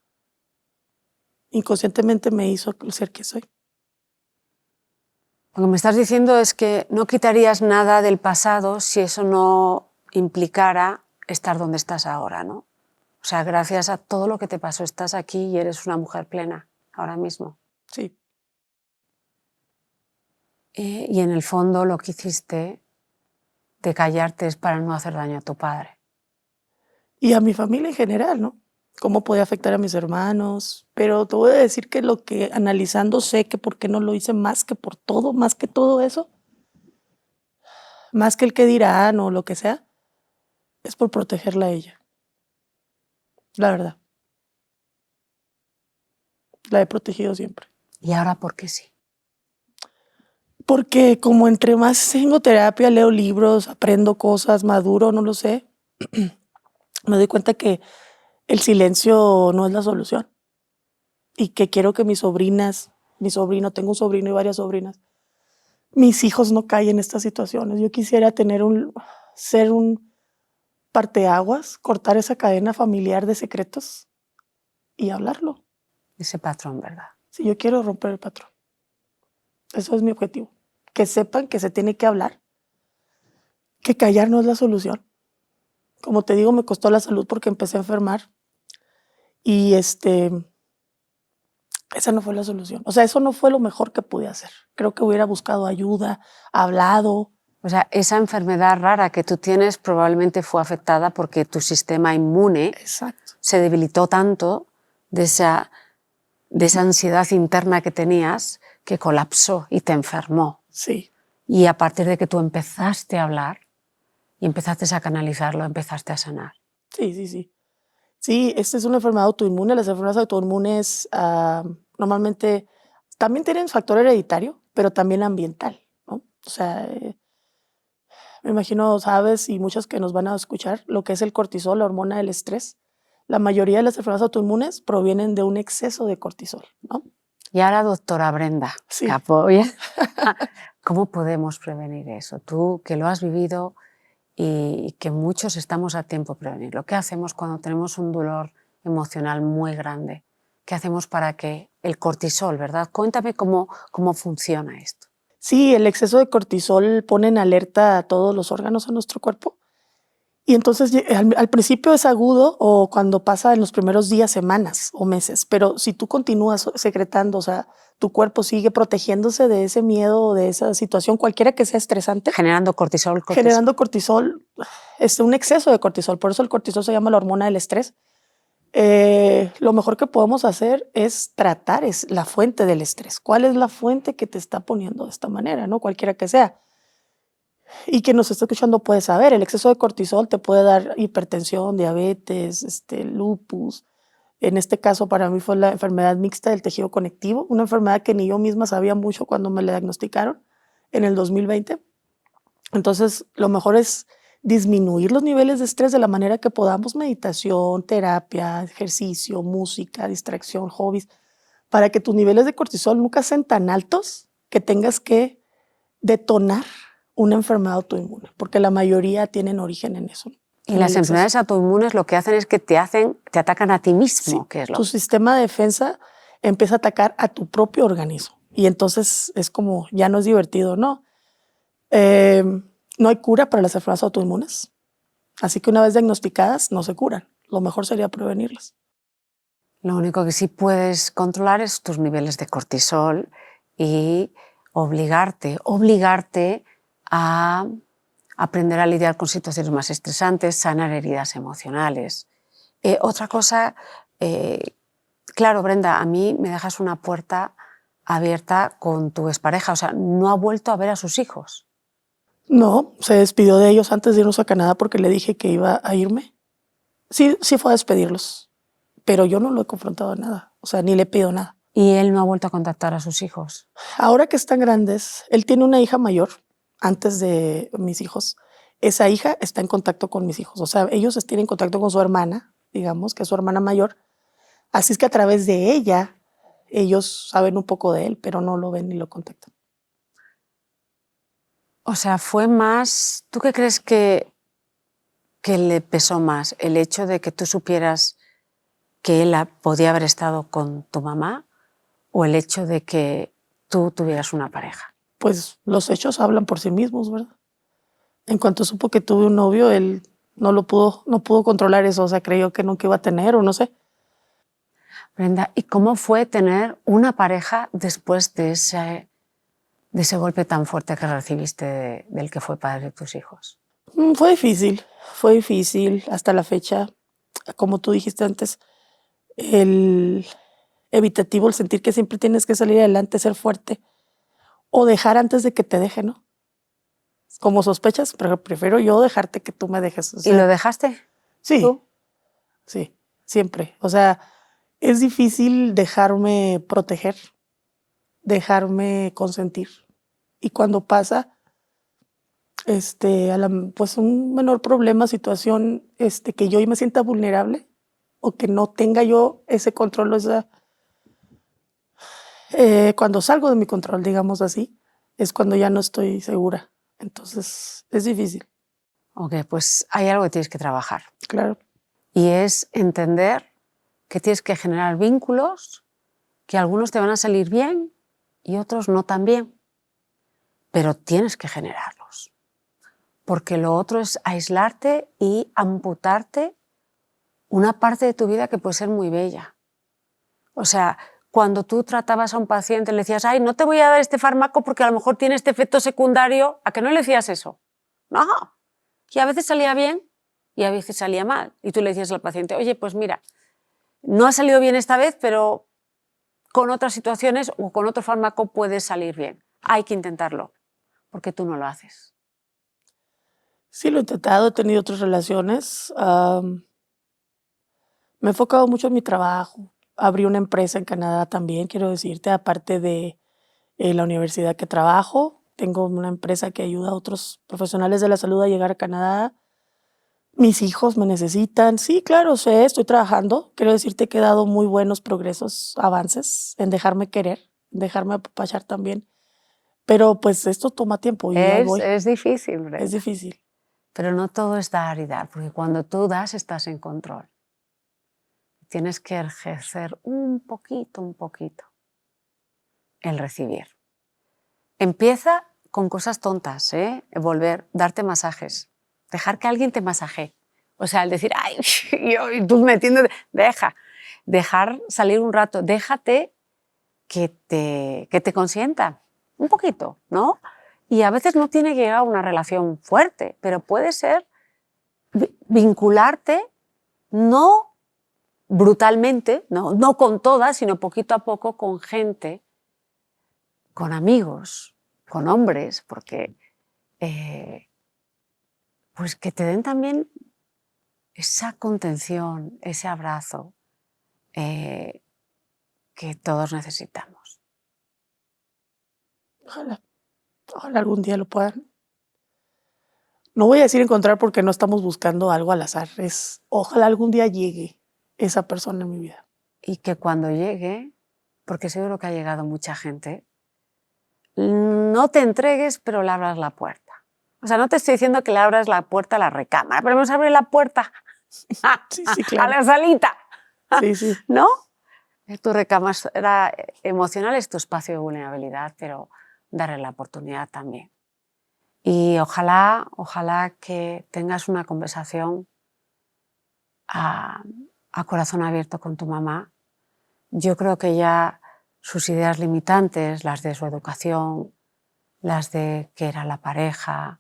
inconscientemente me hizo el ser que soy. Lo que me estás diciendo es que no quitarías nada del pasado si eso no implicara estar donde estás ahora, ¿no? O sea, gracias a todo lo que te pasó estás aquí y eres una mujer plena ahora mismo. Sí. Y en el fondo lo que hiciste de callarte es para no hacer daño a tu padre. Y a mi familia en general, ¿no? Cómo podía afectar a mis hermanos. Pero te voy a decir que lo que analizando sé que por qué no lo hice más que por todo, más que todo eso, más que el que dirán o lo que sea, es por protegerla a ella. La verdad. La he protegido siempre. ¿Y ahora por qué sí? Porque como entre más tengo terapia, leo libros, aprendo cosas, maduro, no lo sé, me doy cuenta que el silencio no es la solución. Y que quiero que mis sobrinas, mi sobrino, tengo un sobrino y varias sobrinas, mis hijos no caen en estas situaciones. Yo quisiera ser un parteaguas, cortar esa cadena familiar de secretos y hablarlo. Ese patrón, ¿verdad? Si yo quiero romper el patrón. Eso es mi objetivo. Que sepan que se tiene que hablar, que callar no es la solución. Como te digo, me costó la salud porque empecé a enfermar y esa no fue la solución. O sea, eso no fue lo mejor que pude hacer. Creo que hubiera buscado ayuda, hablado. O sea, esa enfermedad rara que tú tienes probablemente fue afectada porque tu sistema inmune Exacto. se debilitó tanto de esa ansiedad interna que tenías que colapsó y te enfermó. Sí. Y a partir de que tú empezaste a hablar y empezaste a canalizarlo, empezaste a sanar. Sí. Sí, esta es una enfermedad autoinmune. Las enfermedades autoinmunes normalmente también tienen factor hereditario, pero también ambiental, ¿no? O sea, me imagino, sabes, y muchos que nos van a escuchar, lo que es el cortisol, la hormona del estrés. La mayoría de las enfermedades autoinmunes provienen de un exceso de cortisol, ¿no? Y ahora, doctora Brenda Sí. Capoya, ¿cómo podemos prevenir eso? Tú que lo has vivido y que muchos estamos a tiempo de prevenirlo. ¿Qué hacemos cuando tenemos un dolor emocional muy grande? ¿Qué hacemos para que el cortisol, verdad? Cuéntame cómo funciona esto. Sí, el exceso de cortisol pone en alerta a todos los órganos de nuestro cuerpo. Y entonces al principio es agudo o cuando pasa en los primeros días, semanas o meses. Pero si tú continúas secretando, o sea, tu cuerpo sigue protegiéndose de ese miedo o de esa situación, cualquiera que sea estresante. Generando cortisol. Generando cortisol, es un exceso de cortisol. Por eso el cortisol se llama la hormona del estrés. Lo mejor que podemos hacer es tratar la fuente del estrés. ¿Cuál es la fuente que te está poniendo de esta manera, no? Cualquiera que sea. Y quien nos está escuchando puede saber, el exceso de cortisol te puede dar hipertensión, diabetes, lupus. En este caso para mí fue la enfermedad mixta del tejido conectivo, una enfermedad que ni yo misma sabía mucho cuando me la diagnosticaron en el 2020. Entonces, lo mejor es disminuir los niveles de estrés de la manera que podamos, meditación, terapia, ejercicio, música, distracción, hobbies, para que tus niveles de cortisol nunca sean tan altos que tengas que detonar una enfermedad autoinmune, porque la mayoría tienen origen en eso. Y las enfermedades autoinmunes lo que hacen es que te atacan a ti mismo. Sí, que es tu sistema de defensa empieza a atacar a tu propio organismo. Y entonces es como, ya no es divertido, ¿no? No hay cura para las enfermedades autoinmunes. Así que una vez diagnosticadas, no se curan. Lo mejor sería prevenirlas. Lo único que sí puedes controlar es tus niveles de cortisol y obligarte a aprender a lidiar con situaciones más estresantes, sanar heridas emocionales. Otra cosa, claro, Brenda, a mí me dejas una puerta abierta con tu expareja, o sea, no ha vuelto a ver a sus hijos. No, se despidió de ellos antes de irnos a Canadá porque le dije que iba a irme. Sí, sí fue a despedirlos, pero yo no lo he confrontado a nada, o sea, ni le pido nada. ¿Y él no ha vuelto a contactar a sus hijos? Ahora que están grandes, él tiene una hija mayor antes de mis hijos. Esa hija está en contacto con mis hijos, o sea, ellos tienen contacto con su hermana, digamos, que es su hermana mayor. Así es que a través de ella, ellos saben un poco de él, pero no lo ven ni lo contactan. O sea, fue más... ¿Tú qué crees que le pesó más? ¿El hecho de que tú supieras que él podía haber estado con tu mamá o el hecho de que tú tuvieras una pareja? Pues los hechos hablan por sí mismos, ¿verdad? En cuanto supo que tuve un novio, él no pudo controlar eso, o sea, creyó que nunca iba a tener o no sé. Brenda, ¿y cómo fue tener una pareja después de ese golpe tan fuerte que recibiste del que fue padre de tus hijos? Fue difícil hasta la fecha. Como tú dijiste antes, el evitativo, el sentir que siempre tienes que salir adelante, ser fuerte o dejar antes de que te deje, ¿no? Como sospechas, pero prefiero yo dejarte que tú me dejes. O sea, ¿Y lo dejaste? sí, ¿Tú? sí, siempre. O sea, es difícil dejarme proteger, dejarme consentir. Y cuando pasa, pues un menor problema, situación, que yo me sienta vulnerable o que no tenga yo ese control, o sea, cuando salgo de mi control, digamos así, es cuando ya no estoy segura. Entonces, es difícil. Ok, pues hay algo que tienes que trabajar. Claro. Y es entender que tienes que generar vínculos, que algunos te van a salir bien y otros no tan bien, pero tienes que generarlos. Porque lo otro es aislarte y amputarte una parte de tu vida que puede ser muy bella. O sea, cuando tú tratabas a un paciente le decías, ay, no te voy a dar este fármaco porque a lo mejor tiene este efecto secundario, ¿a que no le decías eso? No. Y a veces salía bien y a veces salía mal. Y tú le decías al paciente, oye, pues mira, no ha salido bien esta vez, pero con otras situaciones o con otro fármaco puede salir bien. Hay que intentarlo, porque tú no lo haces. Sí, lo he intentado, he tenido otras relaciones. Me he enfocado mucho en mi trabajo. Abrí una empresa en Canadá también, quiero decirte, aparte de la universidad que trabajo. Tengo una empresa que ayuda a otros profesionales de la salud a llegar a Canadá. Mis hijos me necesitan. Sí, claro, sé, estoy trabajando. Quiero decirte que he dado muy buenos progresos, avances en dejarme querer, en dejarme apapachar también. Pero pues esto toma tiempo y ahí voy. Es difícil, Brenda. Es difícil. Pero no todo es dar y dar, porque cuando tú das estás en control. Tienes que ejercer un poquito el recibir. Empieza con cosas tontas, volver, darte masajes, dejar que alguien te masaje. O sea, el decir, ay, y tú metiéndote, dejar salir un rato, déjate que te consienta un poquito, ¿no? Y a veces no tiene que llegar a una relación fuerte, pero puede ser vincularte, no brutalmente, no con todas, sino poquito a poco con gente, con amigos, con hombres, porque pues que te den también esa contención, ese abrazo que todos necesitamos. Ojalá algún día lo puedan. No voy a decir encontrar porque no estamos buscando algo al azar. Ojalá algún día llegue esa persona en mi vida. Y que cuando llegue, porque seguro que ha llegado mucha gente, no te entregues, pero le abras la puerta. O sea, no te estoy diciendo que le abras la puerta a la recámara, pero vamos a abrir la puerta Sí, claro. a la salita. Sí, sí. ¿No? Tu recámara emocional es tu espacio de vulnerabilidad, pero darle la oportunidad también. Y ojalá que tengas una conversación a corazón abierto con tu mamá. Yo creo que ya sus ideas limitantes, las de su educación, las de que era la pareja,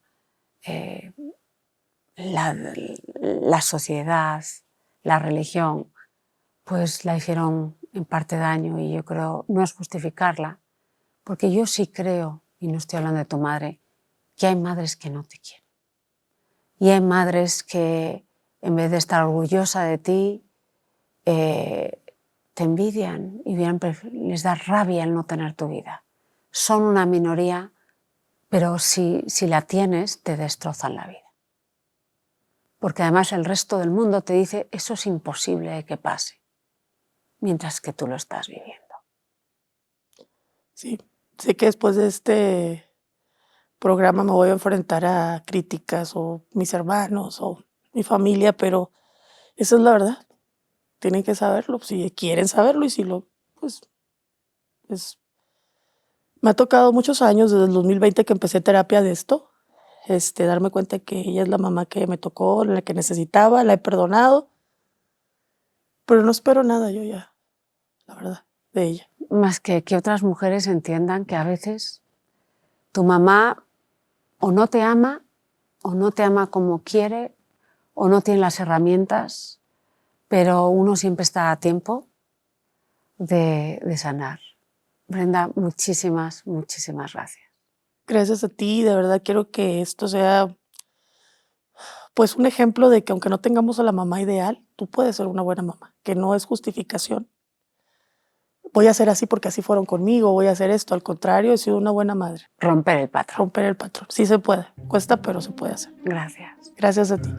la sociedad, la religión, pues la hicieron en parte daño, y yo creo, no es justificarla, porque yo sí creo, y no estoy hablando de tu madre, que hay madres que no te quieren. Y hay madres que, en vez de estar orgullosa de ti, te envidian y les da rabia el no tener tu vida. Son una minoría, pero si la tienes, te destrozan la vida. Porque además el resto del mundo te dice, eso es imposible de que pase, mientras que tú lo estás viviendo. Sí, sé que después de este programa me voy a enfrentar a críticas, o mis hermanos o mi familia, pero esa es la verdad. Tienen que saberlo, si quieren saberlo, y si lo, pues, me ha tocado muchos años, desde el 2020 que empecé terapia de esto, darme cuenta que ella es la mamá que me tocó, la que necesitaba, la he perdonado, pero no espero nada yo ya, la verdad, de ella. Más que otras mujeres entiendan que a veces tu mamá o no te ama como quiere, o no tiene las herramientas, pero uno siempre está a tiempo de sanar. Brenda, muchísimas gracias. Gracias a ti, de verdad quiero que esto sea pues un ejemplo de que aunque no tengamos a la mamá ideal, tú puedes ser una buena mamá, que no es justificación. Voy a ser así porque así fueron conmigo, voy a hacer esto, al contrario, he sido una buena madre. Romper el patrón. Romper el patrón, sí se puede, cuesta, pero se puede hacer. Gracias. Gracias a ti.